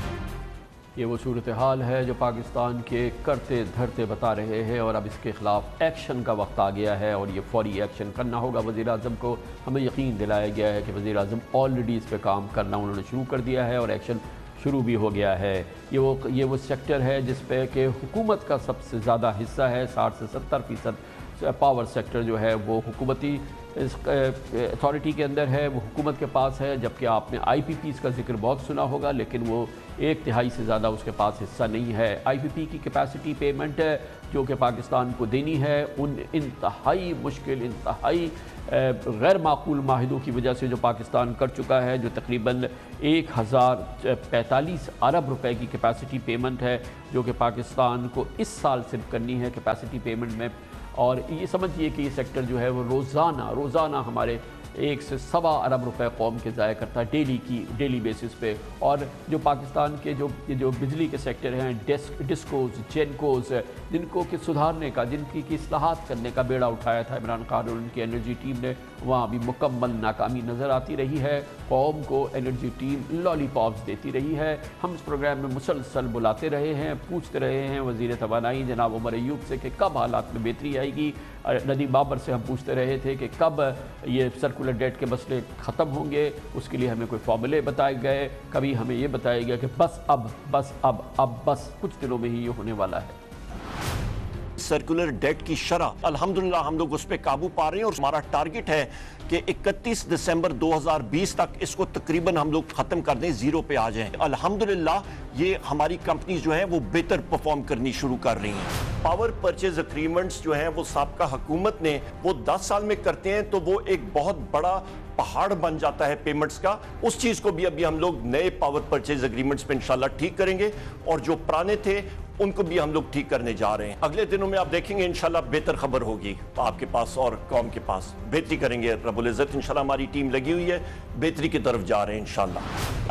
یہ وہ صورتحال ہے جو پاکستان کے کرتے دھرتے بتا رہے ہیں، اور اب اس کے خلاف ایکشن کا وقت آ گیا ہے، اور یہ فوری ایکشن کرنا ہوگا۔ وزیر اعظم کو ہمیں یقین دلایا گیا ہے کہ وزیر اعظم آلریڈی اس پہ کام کرنا انہوں نے شروع کر دیا ہے، اور ایکشن شروع بھی ہو گیا ہے۔ یہ وہ سیکٹر ہے جس پہ کہ حکومت کا سب سے زیادہ حصہ ہے، 60 سے 70% پاور سیکٹر جو ہے وہ حکومتی اتھارٹی کے اندر ہے، وہ حکومت کے پاس ہے، جبکہ آپ نے آئی پی پیز کا ذکر بہت سنا ہوگا، لیکن وہ 1/3 سے زیادہ اس کے پاس حصہ نہیں ہے۔ آئی پی پی کی کیپیسٹی پیمنٹ جو کہ پاکستان کو دینی ہے، ان انتہائی مشکل، انتہائی غیر معقول معاہدوں کی وجہ سے جو پاکستان کر چکا ہے، جو تقریباً 1045 ارب روپے کی کیپیسٹی پیمنٹ ہے، جو کہ پاکستان کو اس سال صرف کرنی ہے کیپیسٹی پیمنٹ میں۔ اور یہ سمجھیے کہ یہ سیکٹر جو ہے وہ روزانہ ہمارے 1 سے سوا ارب روپے قوم کے ضائع کرتا ہے ڈیلی بیسس پہ۔ اور جو پاکستان کے جو بجلی کے سیکٹر ہیں، ڈسکوز، جینکوز، جن کو کہ سدھارنے کا، جن کی اصلاحات کرنے کا بیڑا اٹھایا تھا عمران خان اور ان کی انرجی ٹیم نے، وہاں بھی مکمل ناکامی نظر آتی رہی ہے۔ قوم کو انرجی ٹیم لالی پاپس دیتی رہی ہے۔ ہم اس پروگرام میں مسلسل بلاتے رہے ہیں، پوچھتے رہے ہیں وزیر توانائی جناب عمر ایوب سے کہ کب حالات میں بہتری آئے گی۔ ندیم بابر سے ہم پوچھتے رہے تھے کہ کب یہ سرکولر ڈیٹ کے مسئلے ختم ہوں گے، اس کے لیے ہمیں کوئی فارمولے بتائے گئے، کبھی ہمیں یہ بتایا گیا کہ بس کچھ دنوں میں ہی یہ ہونے والا ہے۔ سرکولر ڈیٹ کی شرح الحمدللہ ہم لوگ اس پہ قابو پا رہے ہیں، اور ہمارا ٹارگٹ ہے کہ 31 دسمبر 2020 تک اس کو تقریباً ہم لوگ ختم کر دیں، زیرو پہ آ جائیں۔ الحمدللہ یہ ہماری کمپنیز جو ہیں وہ بہتر پرفارم کرنی شروع کر رہی ہیں۔ پاور پرچیز اگریمنٹس جو ہیں وہ سابقہ حکومت نے وہ 10 سال میں کرتے ہیں، تو وہ ایک بہت بڑا پہاڑ بن جاتا ہے پیمنٹس کا۔ اس چیز کو بھی ابھی ہم لوگ نئے پاور پرچیز اگریمنٹس پہ انشاءاللہ ٹھیک کریں گے، اور جو پرانے تھے ان کو بھی ہم لوگ ٹھیک کرنے جا رہے ہیں۔ اگلے دنوں میں آپ دیکھیں گے انشاءاللہ بہتر خبر ہوگی آپ کے پاس اور قوم کے پاس، بہتری کریں گے رب العزت۔ انشاءاللہ ہماری ٹیم لگی ہوئی ہے، بہتری کی طرف جا رہے ہیں انشاءاللہ۔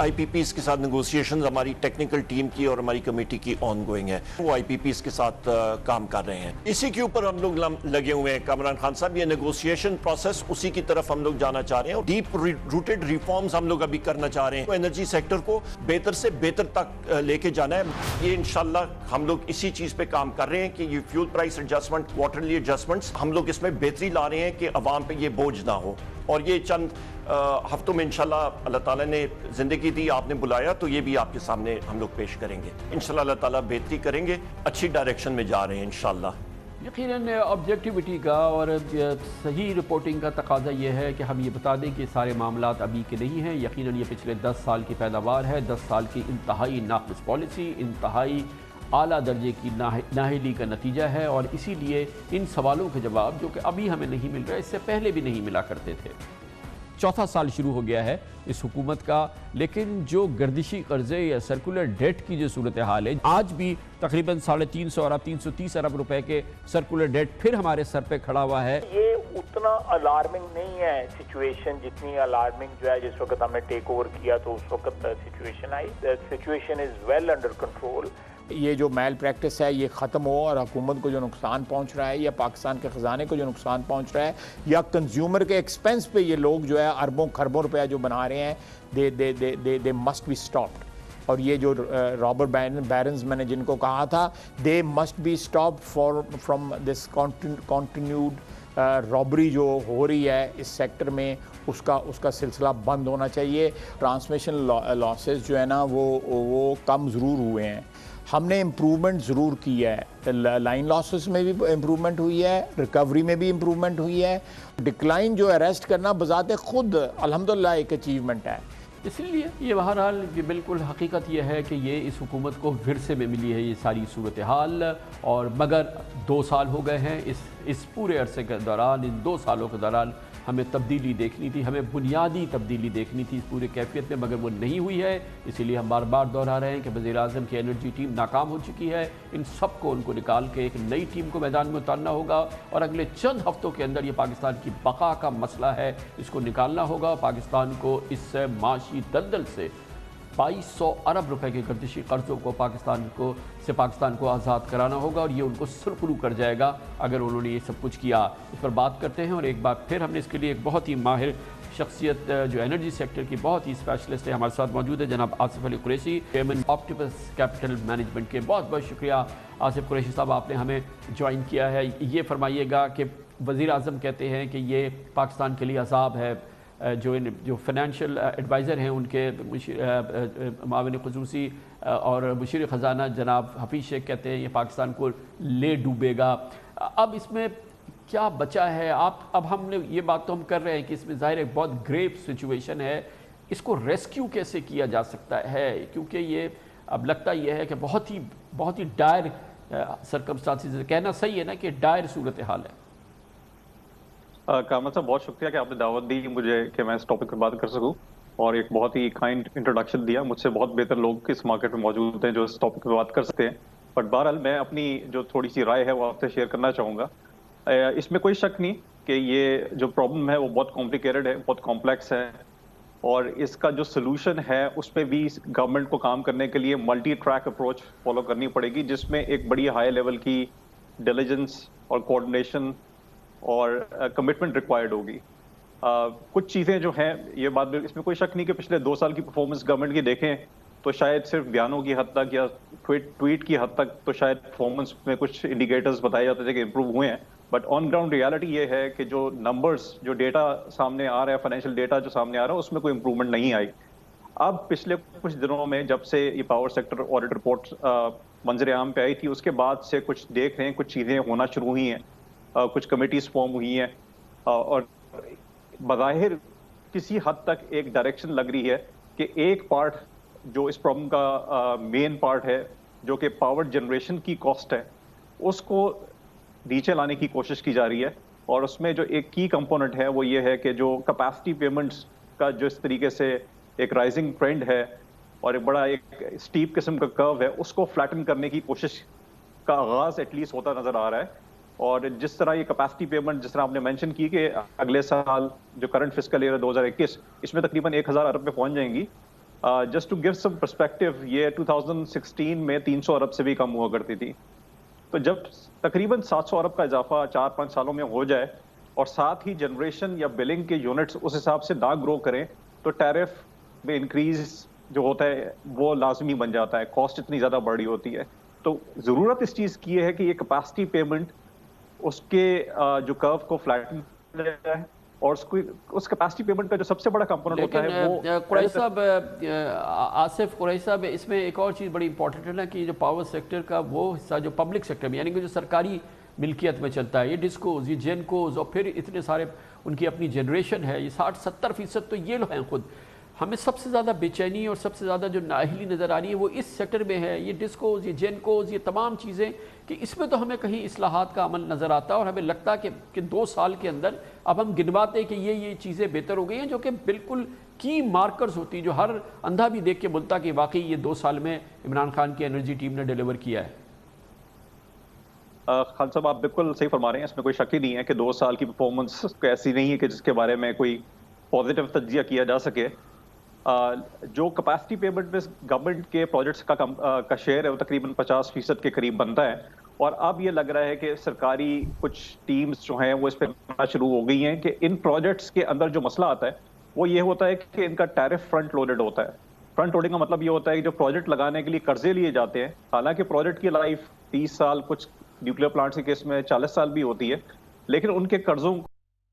آئی پی پیز کے ساتھ نیگوسیشنز ہماری ٹیکنیکل ٹیم کی اور ہماری کمیٹی کی آن گوئنگ ہے، وہ آئی پی پیز کے ساتھ کام کر رہے ہیں۔ اسی کے اوپر ہم لوگ لگے ہوئے ہیں کامران خان صاحب، یہ نیگوسیشن پروسیس اسی کی طرف ہم لوگ جانا چاہ رہے ہیں، اور ڈیپ روٹڈ ریفارمز ہم لوگ ابھی کرنا چاہ رہے ہیں۔ انرجی سیکٹر کو بہتر سے بہتر تک لے کے جانا ہے۔ یہ انشاءاللہ ہم لوگ اسی چیز پہ کام کر رہے ہیں کہ یہ fuel price adjustment, quarterly adjustments, ہم لوگ اس میں بہتری لا رہے ہیں کہ عوام پہ یہ بوجھ نہ ہو۔ اور یہ چند ہفتوں میں انشاءاللہ اللہ تعالیٰ نے زندگی دی، آپ نے بلایا تو یہ بھی آپ کے سامنے ہم لوگ پیش کریں گے۔ انشاءاللہ اللہ تعالیٰ بہتری کریں گے، اچھی ڈائریکشن میں جا رہے ہیں انشاءاللہ۔ یقیناً آبجیکٹیوٹی کا اور صحیح رپورٹنگ کا تقاضا یہ ہے کہ ہم یہ بتا دیں کہ سارے معاملات ابھی کے نہیں ہیں۔ یقیناً یہ پچھلے 10 سال کی پیداوار ہے، 10 سال کی انتہائی ناقص پالیسی، انتہائی اعلیٰ درجے کی نااہلی کا نتیجہ ہے، اور اسی لیے ان سوالوں کے جواب جو کہ ابھی ہمیں نہیں مل رہا، اس سے پہلے بھی نہیں ملا کرتے تھے۔ چوتھا سال شروع ہو گیا ہے اس حکومت کا، لیکن جو گردشی قرضے یا سرکولر ڈیٹ کی جو صورتحال ہے، آج بھی تقریباً 350 ارب 330 ارب روپے کے سرکولر ڈیٹ پھر ہمارے سر پہ کھڑا ہوا ہے۔ یہ اتنا الارمنگ نہیں ہے سچویشن جتنی الارمنگ جو ہے جس وقت ہم نے ٹیک اوور کیا تو اس وقت سچویشن آئی۔ Situation is well under control. یہ جو میل پریکٹس ہے یہ ختم ہو، اور حکومت کو جو نقصان پہنچ رہا ہے یا پاکستان کے خزانے کو جو نقصان پہنچ رہا ہے یا کنزیومر کے ایکسپینس پہ یہ لوگ جو ہے اربوں خربوں روپیہ جو بنا رہے ہیں، دے مسٹ بی اسٹاپڈ۔ اور یہ جو رابر بیرنز میں نے جن کو کہا تھا, they must be stop from this continued robbery جو ہو رہی ہے اس سیکٹر میں, اس کا سلسلہ بند ہونا چاہیے. ٹرانسمیشن لاسز جو ہے نا وہ کم ضرور ہوئے ہیں. ہم نے امپرومنٹ ضرور کی ہے, لائن لاسز میں بھی امپرومنٹ ہوئی ہے, ریکوری میں بھی امپرومنٹ ہوئی ہے. ڈکلائن جو اریسٹ کرنا بذات خود الحمدللہ ایک اچیومنٹ ہے. اس لیے یہ بہرحال یہ بالکل حقیقت یہ ہے کہ یہ اس حکومت کو ورثے میں ملی ہے یہ ساری صورتحال, اور مگر 2 سال ہو گئے ہیں. اس پورے عرصے کے دوران, ان 2 سالوں کے دوران ہمیں تبدیلی دیکھنی تھی, ہمیں بنیادی تبدیلی دیکھنی تھی اس پورے کیفیت میں, مگر وہ نہیں ہوئی ہے. اسی لیے ہم بار بار دہرا رہے ہیں کہ وزیر اعظم کی انرجی ٹیم ناکام ہو چکی ہے. ان سب کو ان کو نکال کے ایک نئی ٹیم کو میدان میں اتارنا ہوگا, اور اگلے چند ہفتوں کے اندر یہ پاکستان کی بقا کا مسئلہ ہے, اس کو نکالنا ہوگا. پاکستان کو اس معاشی دلدل سے 2200 ارب روپے کے گردشی قرضوں کو پاکستان کو آزاد کرانا ہوگا, اور یہ ان کو سرخرو کر جائے گا اگر انہوں نے یہ سب کچھ کیا. اس پر بات کرتے ہیں, اور ایک بار پھر ہم نے اس کے لیے ایک بہت ہی ماہر شخصیت جو انرجی سیکٹر کی بہت ہی اسپیشلسٹ ہے ہمارے ساتھ موجود ہے, جناب آصف علی قریشی, چیئرمین آپٹیمس کیپٹل مینجمنٹ کے. بہت بہت شکریہ آصف قریشی صاحب, آپ نے ہمیں جوائن کیا ہے. یہ فرمائیے گا کہ وزیر اعظم کہتے ہیں کہ یہ پاکستان کے لیے عذاب ہے, جو فائنینشیل ایڈوائزر ہیں ان کے معاون خصوصی اور مشیر خزانہ جناب حفیظ شیخ کہتے ہیں یہ پاکستان کو لے ڈوبے گا. اب اس میں کیا بچا ہے؟ اب ہم نے یہ بات تو ہم کر رہے ہیں کہ اس میں ظاہر ایک بہت گریو سچویشن ہے, اس کو ریسکیو کیسے کیا جا سکتا ہے, کیونکہ یہ اب لگتا یہ ہے کہ بہت ہی ڈائر سرکمسٹانسز, کہنا صحیح ہے نا کہ ڈائر صورتحال ہے. کامل صاحب بہت شکریہ کہ آپ نے دعوت دی مجھے کہ میں اس ٹاپک پہ بات کر سکوں, اور ایک بہت ہی کائنڈ انٹروڈکشن دیا. مجھ سے بہت بہتر لوگ اس مارکیٹ میں موجود ہیں جو اس ٹاپک پہ بات کر سکتے ہیں, بٹ بہرحال میں اپنی جو تھوڑی سی رائے ہے وہ آپ سے شیئر کرنا چاہوں گا. اس میں کوئی شک نہیں کہ یہ جو پرابلم ہے وہ بہت کمپلیکیٹڈ ہے, بہت کمپلیکس ہے, اور اس کا جو سلوشن ہے اس پہ بھی گورنمنٹ کو کام کرنے کے لیے ملٹی ٹریک اپروچ فالو کرنی پڑے گی, جس میں ایک بڑی ہائی لیول کی ڈیلیجنس اور کوآرڈینیشن اور کمٹمنٹ ریکوائرڈ ہوگی. کچھ چیزیں جو ہیں, یہ بات اس میں کوئی شک نہیں کہ پچھلے 2 سال کی پرفارمنس گورنمنٹ کی دیکھیں تو شاید صرف بیانوں کی حد تک یا ٹویٹ کی حد تک تو شاید پرفارمنس میں کچھ انڈیکیٹرز بتائے جاتے تھے کہ امپروو ہوئے ہیں, بٹ آن گراؤنڈ ریالٹی یہ ہے کہ جو نمبرز, جو ڈیٹا سامنے آ رہا ہے, فائنینشیل ڈیٹا جو سامنے آ رہا ہے, اس میں کوئی امپروومنٹ نہیں آئی. اب پچھلے کچھ دنوں میں جب سے یہ پاور سیکٹر آڈٹ رپورٹ منظر عام پہ آئی تھی, اس کے بعد سے کچھ دیکھ رہے ہیں, کچھ چیزیں ہونا شروع ہوئی ہیں, کچھ کمیٹیز فارم ہوئی ہیں, اور بظاہر کسی حد تک ایک ڈائریکشن لگ رہی ہے کہ ایک پارٹ جو اس پرابلم کا مین پارٹ ہے, جو کہ پاور جنریشن کی کاسٹ ہے, اس کو نیچے لانے کی کوشش کی جا رہی ہے. اور اس میں جو ایک کی کمپوننٹ ہے وہ یہ ہے کہ جو کیپیسٹی پیمنٹس کا جو اس طریقے سے ایک رائزنگ ٹرینڈ ہے اور ایک بڑا ایک اسٹیپ قسم کا کرو ہے, اس کو فلیٹن کرنے کی کوشش کا آغاز ایٹ لیسٹ ہوتا نظر آ رہا ہے. اور جس طرح یہ کیپیسٹی پیمنٹ جس طرح آپ نے مینشن کی کہ اگلے سال جو کرنٹ فسکل ایئر 2021 اس میں تقریباً 1000 ارب میں پہنچ جائیں گی. Just to give some perspective, یہ 2016 میں 300 ارب سے بھی کم ہوا کرتی تھی. تو جب تقریباً 700 ارب کا اضافہ 4-5 سالوں میں ہو جائے اور ساتھ ہی جنریشن یا بلنگ کے یونٹس اس حساب سے نہ گرو کریں, تو ٹیرف میں انکریز جو ہوتا ہے وہ لازمی بن جاتا ہے, کاسٹ اتنی زیادہ بڑھ رہی ہوتی ہے. تو ضرورت اس چیز کی ہے کہ یہ کیپیسٹی پیمنٹ اس کے جو کرو کو فلیٹن کیا جائے, اور اس کیپیسٹی پیمنٹ کا جو سب سے بڑا کمپوننٹ ہوتا ہے وہ قریشی صاحب, آصف قریشی صاحب, اس میں ایک اور چیز بڑی امپورٹنٹ ہے نا کہ جو پاور سیکٹر کا وہ حصہ جو پبلک سیکٹر میں, یعنی کہ جو سرکاری ملکیت میں چلتا ہے, یہ ڈسکوز, یہ جینکوز, اور پھر اتنے سارے ان کی اپنی جنریشن ہے, یہ 60-70% تو یہ لوگ ہیں خود. ہمیں سب سے زیادہ بے چینی اور سب سے زیادہ جو نااہلی نظر آ رہی ہے وہ اس سیکٹر میں ہے, یہ ڈسکوز, یہ جینکوز, یہ تمام چیزیں, کہ اس میں تو ہمیں کہیں اصلاحات کا عمل نظر آتا ہے, اور ہمیں لگتا ہے کہ 2 سال کے اندر اب ہم گنواتے ہیں کہ یہ چیزیں بہتر ہو گئی ہیں, جو کہ بالکل کی مارکرز ہوتی ہیں جو ہر اندھا بھی دیکھ کے بولتا کہ واقعی یہ 2 سال میں عمران خان کی انرجی ٹیم نے ڈیلیور کیا ہے. خان صاحب آپ بالکل صحیح فرما رہے ہیں, اس میں کوئی شک ہی نہیں ہے کہ 2 سال کی پرفارمنس ایسی نہیں ہے کہ جس کے بارے میں کوئی پازیٹیو تجزیہ کیا جا سکے. جو کیپیسٹی پیمنٹ میں گورنمنٹ کے پروجیکٹس کا شیئر ہے وہ تقریباً 50% کے قریب بنتا ہے, اور اب یہ لگ رہا ہے کہ سرکاری کچھ ٹیمز جو ہیں وہ اس پہ شروع ہو گئی ہیں کہ ان پروجیکٹس کے اندر جو مسئلہ آتا ہے وہ یہ ہوتا ہے کہ ان کا ٹیرف فرنٹ لوڈڈ ہوتا ہے, فرنٹ لوڈنگ کا مطلب یہ ہوتا ہے کہ جو پروجیکٹ لگانے کے لیے قرضے لیے جاتے ہیں، حالانکہ پروجیکٹ کی لائف 30 سال، کچھ نیوکلیر پلانٹس کے کیس میں 40 سال بھی ہوتی ہے، لیکن ان کے قرضوں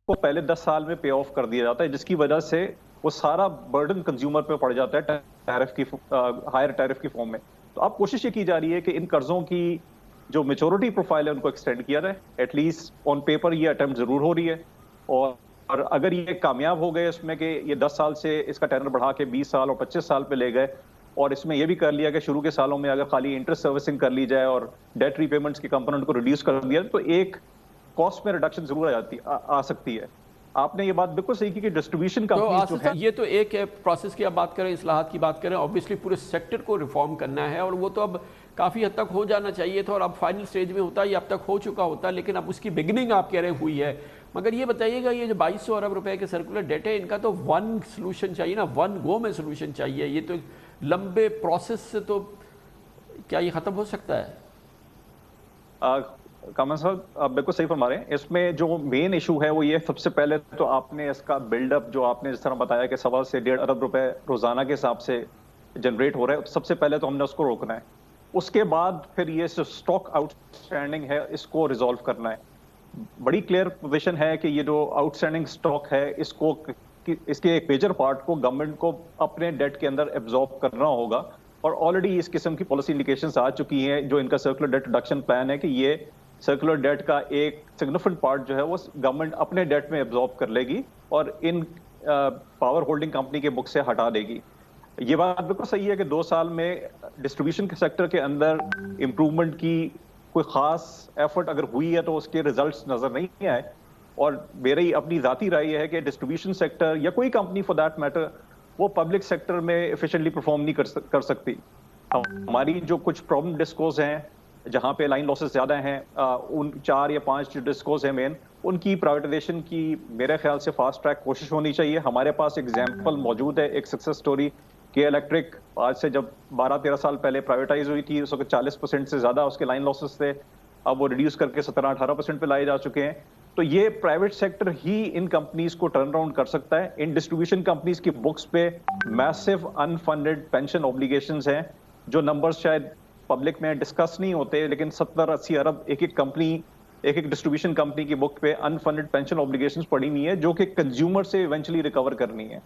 کو پہلے 10 سال میں پے آف کر دیا جاتا ہے، جس کی وجہ سے وہ سارا برڈن کنزیومر پہ پڑ جاتا ہے ہائر ٹیرف کی فارم میں. تو اب کوشش یہ کی جا رہی ہے کہ ان قرضوں کی جو میچورٹی پروفائل ہے ان کو ایکسٹینڈ کیا جائے. ایٹ لیسٹ آن پیپر یہ اٹیمپٹ ضرور ہو رہی ہے، اور اگر یہ کامیاب ہو گئے اس میں کہ یہ 10 سال سے اس کا ٹینر بڑھا کے 20 سال اور 25 سال پہ لے گئے، اور اس میں یہ بھی کر لیا کہ شروع کے سالوں میں اگر خالی انٹرسٹ سروسنگ کر لی جائے اور ڈیٹ ری پیمنٹس کے کمپوننٹ کو ریڈیوس کر دیا، تو ایک کاسٹ میں ریڈکشن ضرور آ سکتی ہے. آپ نے یہ بات بالکل صحیح کی کہ ڈسٹریبیوشن کمپنیز یہ تو ایک پروسیس کی آپ بات کریں، اصلاحات کی بات کریں، obviously پورے سیکٹر کو ریفارم کرنا ہے، اور وہ تو اب کافی حد تک ہو جانا چاہیے تھا، اور اب فائنل سٹیج میں ہوتا ہے، یہ اب تک ہو چکا ہوتا ہے، لیکن اب اس کی بگننگ آپ کہہ رہے ہوئی ہے. مگر یہ بتائیے گا یہ جو 2200 ارب روپے کے سرکولر ڈیٹ ہے، ان کا تو ون سلوشن چاہیے نا، ون گو میں سلوشن چاہیے. یہ تو لمبے پروسیس سے تو کیا یہ ختم ہو سکتا ہے؟ کامن صاحب آپ بالکل صحیح فرما رہے ہیں. اس میں جو مین ایشو ہے وہ یہ، سب سے پہلے تو آپ نے اس کا بلڈ اپ جو آپ نے جس طرح بتایا کہ 1.25 سے 1.5 ارب روپے روزانہ کے حساب سے جنریٹ ہو رہا ہے، سب سے پہلے تو ہم نے اس کو روکنا ہے. اس کے بعد پھر یہ جو اسٹاک آؤٹ اسٹینڈنگ ہے اس کو ریزالو کرنا ہے. بڑی کلیئر پوزیشن ہے کہ یہ جو آؤٹ اسٹینڈنگ اسٹاک ہے اس کے ایک میجر پارٹ کو گورنمنٹ کو اپنے ڈیٹ کے اندر ایبزارب کرنا ہوگا، اور آلریڈی اس قسم کی پالیسی انڈیکیشنز آ چکی ہیں. جو ان کا سرکولر ڈیٹ ریڈکشن پلان ہے کہ یہ سرکولر ڈیٹ کا ایک سگنیفیکنٹ پارٹ جو ہے وہ گورنمنٹ اپنے ڈیٹ میں ایبزارب کر لے گی اور ان پاور ہولڈنگ کمپنی کے بک سے ہٹا دے گی. یہ بات بالکل صحیح ہے کہ 2 سال میں ڈسٹریبیوشن کے سیکٹر کے اندر امپرومنٹ کی کوئی خاص ایفرٹ اگر ہوئی ہے تو اس کے ریزلٹس نظر نہیں آئے. اور میری اپنی ذاتی رائے یہ ہے کہ ڈسٹریبیوشن سیکٹر یا کوئی کمپنی فار دیٹ میٹر وہ پبلک سیکٹر میں ایفیشینٹلی پرفارم نہیں کر سکتی. ہماری جو کچھ پرابلم ڈسکوز ہیں جہاں پہ لائن لاسز زیادہ ہیں، ان 4 یا 5 جو ڈسکوز ہیں مین، ان کی پرائیویٹائزیشن کی میرے خیال سے فاسٹ ٹریک کوشش ہونی چاہیے. ہمارے پاس ایگزامپل موجود ہے، ایک سکسیس سٹوری کے الیکٹرک آج سے جب 12-13 سال پہلے پرائیویٹائز ہوئی تھی، اس وقت 40% سے زیادہ اس کے لائن لاسز تھے، اب وہ ریڈیوس کر کے 17-18% پہ لائے جا چکے ہیں. تو یہ پرائیویٹ سیکٹر ہی ان کمپنیز کو ٹرن اراؤنڈ کر سکتا ہے. ان ڈسٹریبیوشن کمپنیز کی بکس پہ میسو انفنڈڈ پینشن اوبلیگیشنز ہیں، جو نمبرز شاید پبلک میں ڈسکس نہیں ہوتے، لیکن 70-80 ارب ایک ڈسٹریبیوشن کمپنی کی بک پہ انفنڈڈ پینشن اوبلیگیشنز پڑی ہوئی ہیں جو کہ کنزیومر سے ایونچولی ریکور کرنی ہے.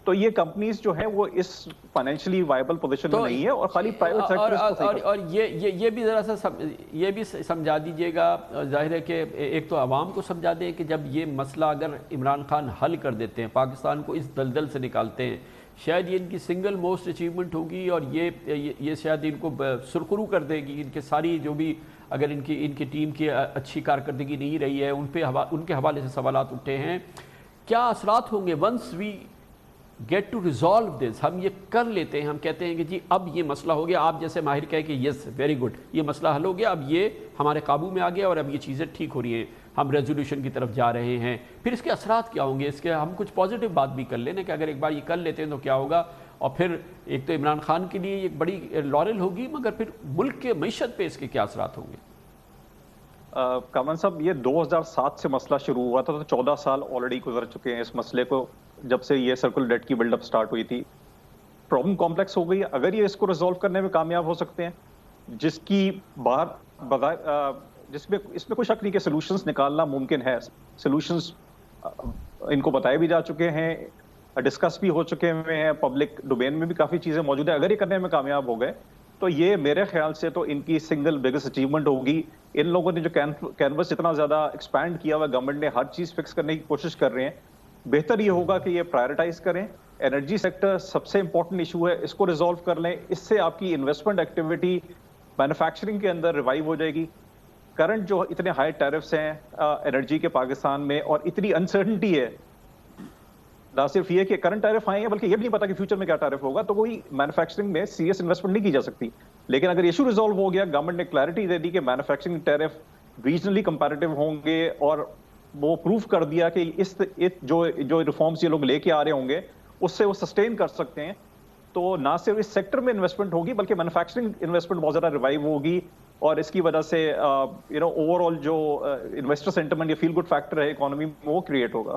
تو یہ کمپنیز جو ہیں وہ اس فائنینشلی وائبل پوزیشن میں نہیں ہے، اور خالی پرائیویٹ سیکٹر اور یہ بھی ذرا سا یہ بھی سمجھا دیجیے گا. ظاہر ہے کہ ایک تو عوام کو سمجھا دیں کہ جب یہ مسئلہ اگر عمران خان حل کر دیتے ہیں، پاکستان کو اس دلدل سے نکالتے ہیں، شاید یہ ان کی سنگل موسٹ اچیومنٹ ہوگی، اور یہ شاید ان کو سرخرو کر دے گی. ان کے ساری جو بھی اگر ان کی ٹیم کی اچھی کارکردگی نہیں رہی ہے، ان کے حوالے سے سوالات اٹھے ہیں. کیا اثرات ہوں گے once we get to resolve this? ہم یہ کر لیتے ہیں، ہم کہتے ہیں کہ جی اب یہ مسئلہ ہو گیا، آپ جیسے ماہر کہے کہ یس ویری گڈ، یہ مسئلہ حل ہو گیا، اب یہ ہمارے قابو میں آ گیا اور اب یہ چیزیں ٹھیک ہو رہی ہیں، ہم ریزولوشن کی طرف جا رہے ہیں. پھر اس کے اثرات کیا ہوں گے؟ اس کے ہم کچھ پازیٹیو بات بھی کر لیں نا کہ اگر ایک بار یہ کر لیتے ہیں تو کیا ہوگا. اور پھر ایک تو عمران خان کے لیے ایک بڑی لارل ہوگی، مگر پھر ملک کے معیشت پہ اس کے کیا اثرات ہوں گے؟ کامن صاحب یہ 2007 سے مسئلہ شروع ہوا تھا، تو 14 سال آلریڈی گزر چکے ہیں اس مسئلے کو، جب سے یہ سرکل ڈیٹ کی بلڈ اپ سٹارٹ ہوئی تھی. پرابلم کمپلیکس ہو گئی ہے. اگر یہ اس کو ریزالو کرنے میں کامیاب ہو سکتے ہیں، جس کی اس میں کوئی شک نہیں کہ سولوشنز نکالنا ممکن ہے. سولوشنز ان کو بتائے بھی جا چکے ہیں، ڈسکس بھی ہو چکے ہوئے ہیں، پبلک ڈومین میں بھی کافی چیزیں موجود ہیں. اگر یہ کرنے میں کامیاب ہو گئے تو یہ میرے خیال سے تو ان کی سنگل بگیسٹ اچیومنٹ ہوگی. ان لوگوں نے جو کینوس اتنا زیادہ ایکسپینڈ کیا ہوا، گورنمنٹ نے ہر چیز فکس کرنے کی کوشش کر رہے ہیں. بہتر یہ ہوگا کہ یہ پرائیورٹائز کریں. انرجی سیکٹر سب سے امپورٹنٹ ایشو ہے، اس کو ریزالو کر لیں. اس سے آپ کی انویسٹمنٹ ایکٹیویٹی مینوفیکچرنگ کے اندر ریوائیو ہو جائے گی. کرنٹ جو اتنے ہائی ٹیرفس ہیں انرجی کے پاکستان میں، اور اتنی انسرٹنٹی ہے، نہ صرف یہ کہ کرنٹ ٹیرف آئے ہیں بلکہ یہ بھی نہیں پتا کہ فیوچر میں کیا ٹیرف ہوگا، تو کوئی مینوفیکچرنگ میں سیریس انویسٹمنٹ نہیں کی جا سکتی. لیکن اگر ایشو ریزالو ہو گیا، گورنمنٹ نے کلیئرٹی دے دی کہ مینوفیکچرنگ ٹیرف ریجنلی کمپیریٹیو ہوں گے، اور وہ پروف کر دیا کہ اس جو ریفارمز یہ لوگ لے کے آ رہے ہوں گے اس سے وہ سسٹین کر سکتے ہیں، تو نہ صرف اس سیکٹر میں انویسٹمنٹ ہوگی بلکہ مینوفیکچرنگ انویسٹمنٹ بہت زیادہ ریوائیو ہوگی. اور اس کی وجہ سے اوور آل جو انویسٹر سینٹیمنٹ یا فیل گڈ فیکٹر ہے اکانومی میں وہ کریٹ ہوگا.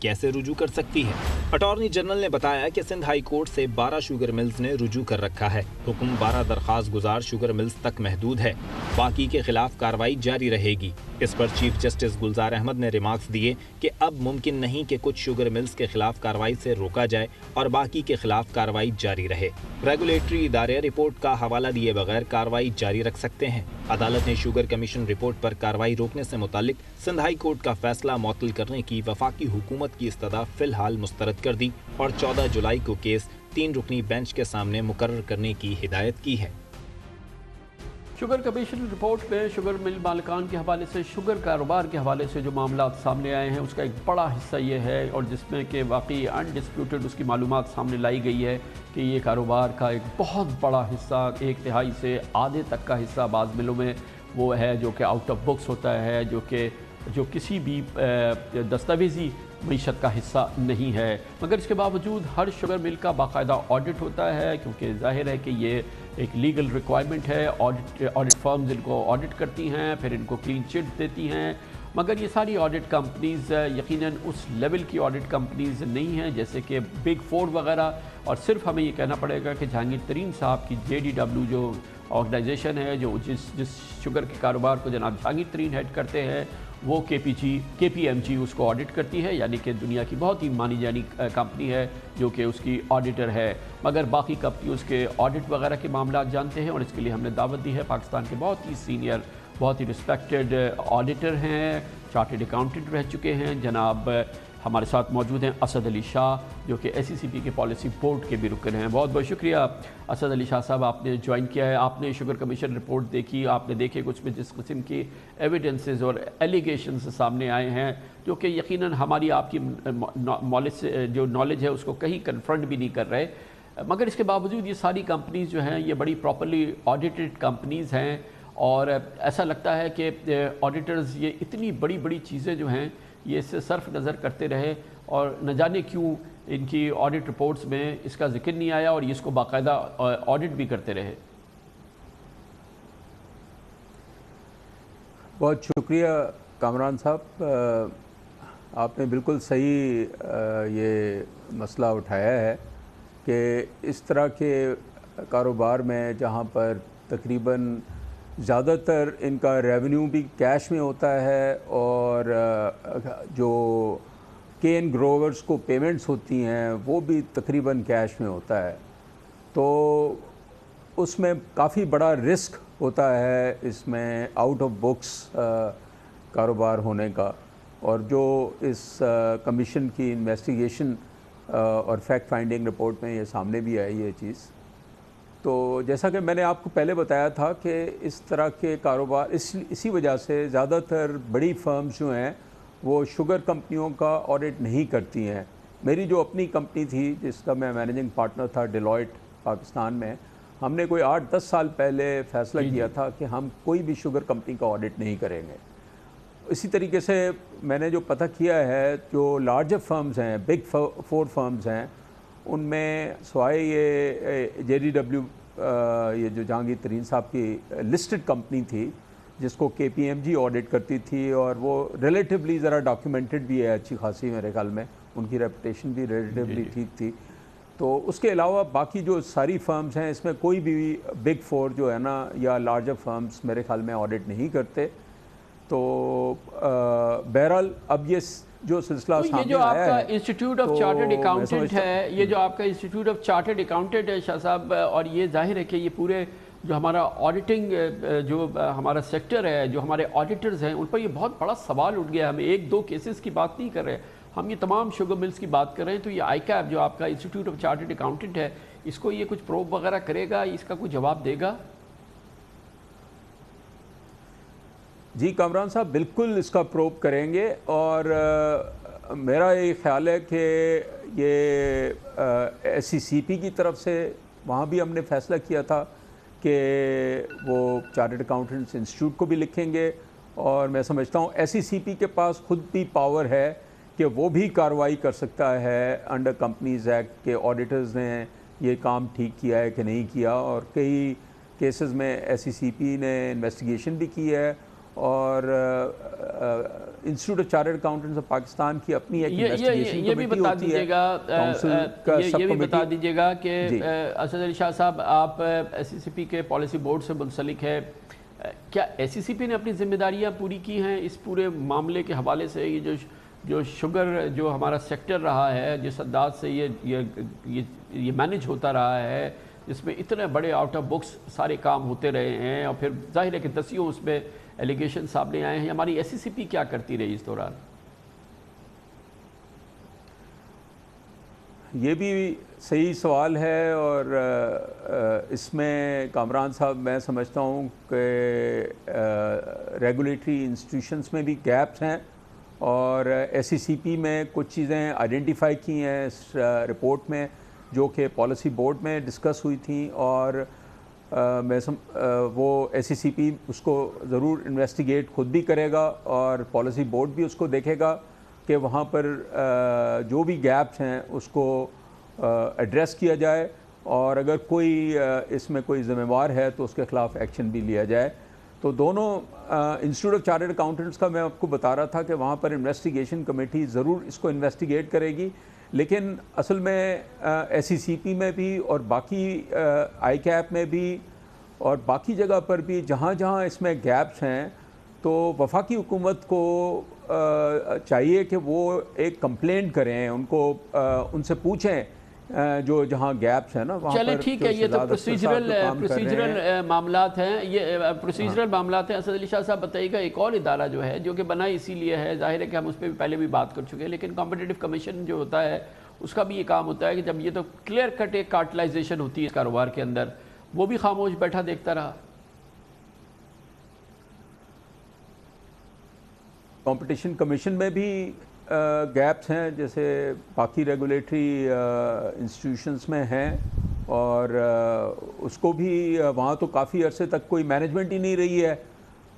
کیسے رجوع کر سکتی ہے؟ اٹارنی جنرل نے بتایا کہ سندھ ہائی کورٹ سے 12 شوگر ملز نے رجوع کر رکھا ہے۔ حکم 12 درخواست گزار شوگر ملز تک محدود ہے، باقی کے خلاف کارروائی جاری رہے گی۔ اس پر چیف جسٹس گلزار احمد نے ریمارکس دیے کہ اب ممکن نہیں کہ کچھ شوگر ملز کے خلاف کارروائی سے روکا جائے اور باقی کے خلاف کارروائی جاری رہے۔ ریگولیٹری ادارے رپورٹ کا حوالہ دیے بغیر کارروائی جاری رکھ سکتے ہیں۔ عدالت نے شوگر کمیشن رپورٹ پر کارروائی روکنے سے متعلق سندھ ہائی کورٹ کا فیصلہ معطل کرنے کی وفاقی حکومت کی استدعا فی الحال مسترد کر دی اور 14 جولائی کو کیس 3 رکنی بینچ کے سامنے مقرر کرنے کی ہدایت کی ہے۔ شوگر کمیشن رپورٹ میں شوگر مل مالکان کے حوالے سے، شوگر کاروبار کے حوالے سے جو معاملات سامنے آئے ہیں اس کا ایک بڑا حصہ یہ ہے، اور جس میں کہ واقعی انڈسپیوٹڈ اس کی معلومات سامنے لائی گئی ہے کہ یہ کاروبار کا ایک بہت بڑا حصہ، 1/3 سے آدھے تک کا حصہ بعض ملوں میں وہ ہے جو کہ آؤٹ آف بکس ہوتا ہے، جو کسی بھی دستاویزی معیشت کا حصہ نہیں ہے، مگر اس کے باوجود ہر شوگر مل کا باقاعدہ آڈٹ ہوتا ہے، کیونکہ ظاہر ہے کہ یہ ایک لیگل ریکوائرمنٹ ہے۔ آڈٹ فرمز ان کو آڈٹ کرتی ہیں، پھر ان کو کلین چٹ دیتی ہیں، مگر یہ ساری آڈٹ کمپنیز یقیناً اس لیول کی آڈٹ کمپنیز نہیں ہیں جیسے کہ بگ فور وغیرہ، اور صرف ہمیں یہ کہنا پڑے گا کہ جہانگیر ترین صاحب کی JDW جو آرگنائزیشن ہے، جو جس شوگر کے کاروبار کو جناب جہانگیر ترین ہیڈ کرتے ہیں، وہ KPMG اس کو آڈٹ کرتی ہے، یعنی کہ دنیا کی بہت ہی مانی جانی کمپنی ہے جو کہ اس کی آڈیٹر ہے، مگر باقی کمپنی اس کے آڈٹ وغیرہ کے معاملات جانتے ہیں، اور اس کے لیے ہم نے دعوت دی ہے پاکستان کے بہت ہی سینئر، بہت ہی رسپیکٹڈ آڈیٹر ہیں، چارٹرڈ اکاؤنٹنٹ رہ چکے ہیں، جناب ہمارے ساتھ موجود ہیں اسد علی شاہ جو کہ SECP کے پالیسی بورڈ کے بھی رکن ہیں۔ بہت بہت شکریہ اسد علی شاہ صاحب، آپ نے جوائن کیا ہے، آپ نے شوگر کمیشن رپورٹ دیکھی، آپ نے دیکھے کچھ میں جس قسم کی ایویڈنسز اور ایلیگیشنز سامنے آئے ہیں جو کہ یقیناً ہماری آپ کی جو نالج ہے اس کو کہیں کنفرنٹ بھی نہیں کر رہے، مگر اس کے باوجود یہ ساری کمپنیز جو ہیں یہ بڑی پراپرلی آڈیٹڈ کمپنیز ہیں، اور ایسا لگتا ہے کہ آڈیٹرز یہ اتنی بڑی بڑی چیزیں جو ہیں یہ اس سے صرف نظر کرتے رہے، اور نہ جانے کیوں ان کی آڈٹ رپورٹس میں اس کا ذکر نہیں آیا، اور یہ اس کو باقاعدہ آڈٹ بھی کرتے رہے۔ بہت شکریہ کامران صاحب، آپ نے بالکل صحیح یہ مسئلہ اٹھایا ہے کہ اس طرح کے کاروبار میں جہاں پر تقریباً زیادہ تر ان کا ریونیو بھی کیش میں ہوتا ہے، اور جو کین گروورز کو پیمنٹس ہوتی ہیں وہ بھی تقریباً کیش میں ہوتا ہے، تو اس میں کافی بڑا رسک ہوتا ہے اس میں آؤٹ آف بکس کاروبار ہونے کا، اور جو اس کمیشن کی انویسٹیگیشن اور فیکٹ فائنڈنگ رپورٹ میں یہ سامنے بھی آئی یہ چیز۔ تو جیسا کہ میں نے آپ کو پہلے بتایا تھا کہ اس طرح کے کاروبار اسی وجہ سے زیادہ تر بڑی فرمز جو ہیں وہ شوگر کمپنیوں کا آڈٹ نہیں کرتی ہیں۔ میری جو اپنی کمپنی تھی جس کا میں مینیجنگ پارٹنر تھا ڈیلائٹ پاکستان میں، ہم نے کوئی 8-10 سال پہلے فیصلہ کیا تھا کہ ہم کوئی بھی شوگر کمپنی کا آڈٹ نہیں کریں گے۔ اسی طریقے سے میں نے جو پتہ کیا ہے جو لارجر فرمز ہیں، بگ فور فرمز ہیں، ان میں سوائے یہ JDW یہ جو جہانگیر ترین صاحب کی لسٹڈ کمپنی تھی جس کو KPMG آڈٹ کرتی تھی، اور وہ ریلیٹیولی ذرا ڈاکیومنٹڈ بھی ہے اچھی خاصی، میرے خیال میں ان کی ریپوٹیشن بھی ریلیٹیولی ٹھیک تھی، تو اس کے علاوہ باقی جو ساری فرمز ہیں اس میں کوئی بھی بگ فور جو ہے نا یا لارجر فرمز میرے خیال میں آڈٹ نہیں کرتے۔ تو بہرحال اب یہ جو سلسلہ سامنے آیا ہے، یہ جو آپ کا انسٹیٹیوٹ آف چارٹرڈ اکاؤنٹنٹ ہے، یہ جو آپ کا انسٹیٹیوٹ آف چارٹرڈ اکاؤنٹنٹ ہے شاہ صاحب، اور یہ ظاہر ہے کہ یہ پورے جو ہمارا آڈیٹنگ جو ہمارا سیکٹر ہے، جو ہمارے آڈیٹرز ہیں، ان پر یہ بہت بڑا سوال اٹھ گیا ہے۔ ہم 1-2 کیسز کی بات نہیں کر رہے، ہم یہ تمام شوگر ملز کی بات کر رہے ہیں، تو یہ ICAP جو آپ کا انسٹیٹیوٹ آف چارٹرڈ اکاؤنٹنٹ ہے، اس کو یہ کچھ پروب وغیرہ کرے گا، اس کا کوئی جواب دے گا؟ جی کامران صاحب بالکل اس کا پروب کریں گے، اور میرا یہ خیال ہے کہ یہ SECP کی طرف سے وہاں بھی ہم نے فیصلہ کیا تھا کہ وہ چارٹرڈ اکاؤنٹنٹس انسٹیٹیوٹ کو بھی لکھیں گے، اور میں سمجھتا ہوں SECP کے پاس خود بھی پاور ہے کہ وہ بھی کارروائی کر سکتا ہے انڈر کمپنیز ایکٹ کہ آڈیٹرز نے یہ کام ٹھیک کیا ہے کہ نہیں کیا، اور کئی کیسز میں SECP نے انویسٹیگیشن بھی کی ہے، اور institute of chartered accountants of Pakistan کی اپنی ایک انویسٹیگیشن یہ بھی بتا دیجیے گا یہ بھی بتا دیجیے گا کہ اسد علی شاہ صاحب آپ ایس سی سی پی کے پالیسی بورڈ سے منسلک ہے، کیا ایس سی سی پی نے اپنی ذمہ داریاں پوری کی ہیں اس پورے معاملے کے حوالے سے؟ یہ جو شوگر جو ہمارا سیکٹر رہا ہے، جس انداز سے یہ مینج ہوتا رہا ہے، جس میں اتنے بڑے آؤٹ آف بکس سارے کام ہوتے رہے ہیں، اور پھر ظاہر ہے کہ دسیوں اس میں ایلیگیشن سامنے آئے ہیں، ہماری ایس سی سی پی کیا کرتی رہی اس دوران؟ یہ بھی صحیح سوال ہے، اور اس میں کامران صاحب میں سمجھتا ہوں کہ ریگولیٹری انسٹیٹیوشنز میں بھی گیپس ہیں، اور ایس سی سی پی میں کچھ چیزیں آئیڈینٹیفائی کی ہیں اس رپورٹ میں جو کہ پالیسی بورڈ میں ڈسکس ہوئی تھیں، اور وہ ایس سی سی پی اس کو ضرور انویسٹیگیٹ خود بھی کرے گا، اور پالیسی بورڈ بھی اس کو دیکھے گا کہ وہاں پر جو بھی گیپس ہیں اس کو ایڈریس کیا جائے، اور اگر کوئی اس میں کوئی ذمہ وار ہے تو اس کے خلاف ایکشن بھی لیا جائے۔ تو دونوں انسٹیٹیوٹ آف چارٹرڈ اکاؤنٹنٹس کا میں آپ کو بتا رہا تھا کہ وہاں پر انویسٹیگیشن کمیٹی ضرور اس کو انویسٹیگیٹ کرے گی، لیکن اصل میں ایس سی سی پی میں بھی اور باقی آئی کیپ میں بھی اور باقی جگہ پر بھی جہاں جہاں اس میں گیپس ہیں، تو وفاقی حکومت کو چاہیے کہ وہ ایک کمپلینٹ کریں، ان سے پوچھیں جو جہاں گیپس ہیں نا وہاں پر۔ چلے ٹھیک ہے، یہ تو پروسیجرل معاملات ہیں، یہ پروسیجرل معاملات ہیں۔ اسد علی شاہ صاحب بتائیے گا، ایک اور ادارہ جو ہے جو کہ بنا اسی لیے ہے، ظاہر ہے کہ ہم اس پہ پہلے بھی بات کر چکے ہیں، لیکن کمپٹیٹو کمیشن جو ہوتا ہے اس کا بھی یہ کام ہوتا ہے کہ جب یہ تو کلیئر کٹ ایک کارٹلائزیشن ہوتی ہے اس کاروبار کے اندر، وہ بھی خاموش بیٹھا دیکھتا رہا۔ کمپٹیشن کمیشن میں بھی گیپس ہیں جیسے باقی ریگولیٹری انسٹیٹیوشنز میں ہیں، اور اس کو بھی وہاں تو کافی عرصے تک کوئی مینجمنٹ ہی نہیں رہی ہے،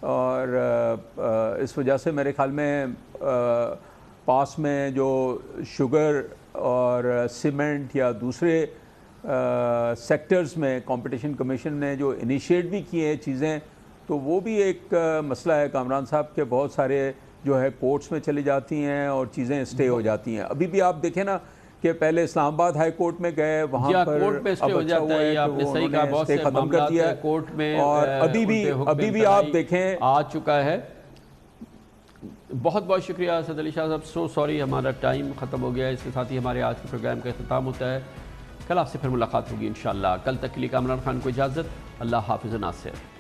اور اس وجہ سے میرے خیال میں پاس میں جو شوگر اور سیمنٹ یا دوسرے سیکٹرز میں کمپٹیشن کمیشن نے جو انیشیٹ بھی کیے ہیں چیزیں، تو وہ بھی ایک مسئلہ ہے کامران صاحب کے بہت سارے جو ہے کورٹس میں چلی جاتی ہیں اور چیزیں اسٹے ہو جاتی ہیں۔ ابھی بھی آپ دیکھیں نا کہ پہلے اسلام آباد ہائی کورٹ میں گئے، وہاں پر کورٹ میں اسٹے ہو جاتا ہے، آپ نے صحیح کہا، بہت سے ختم کر دیا ہے کورٹ میں، اور ابھی بھی آپ دیکھیں آ چکا ہے۔ بہت بہت شکریہ اسد علی شاہ صاحب، سو سوری ہمارا ٹائم ختم ہو گیا ہے، اس کے ساتھ ہی ہمارے آج کے پروگرام کا اختتام ہوتا ہے۔ کل آپ سے پھر ملاقات ہوگی انشاءاللہ، کل تک کے لیے کامران خان کو اجازت، اللہ حافظ ناصر۔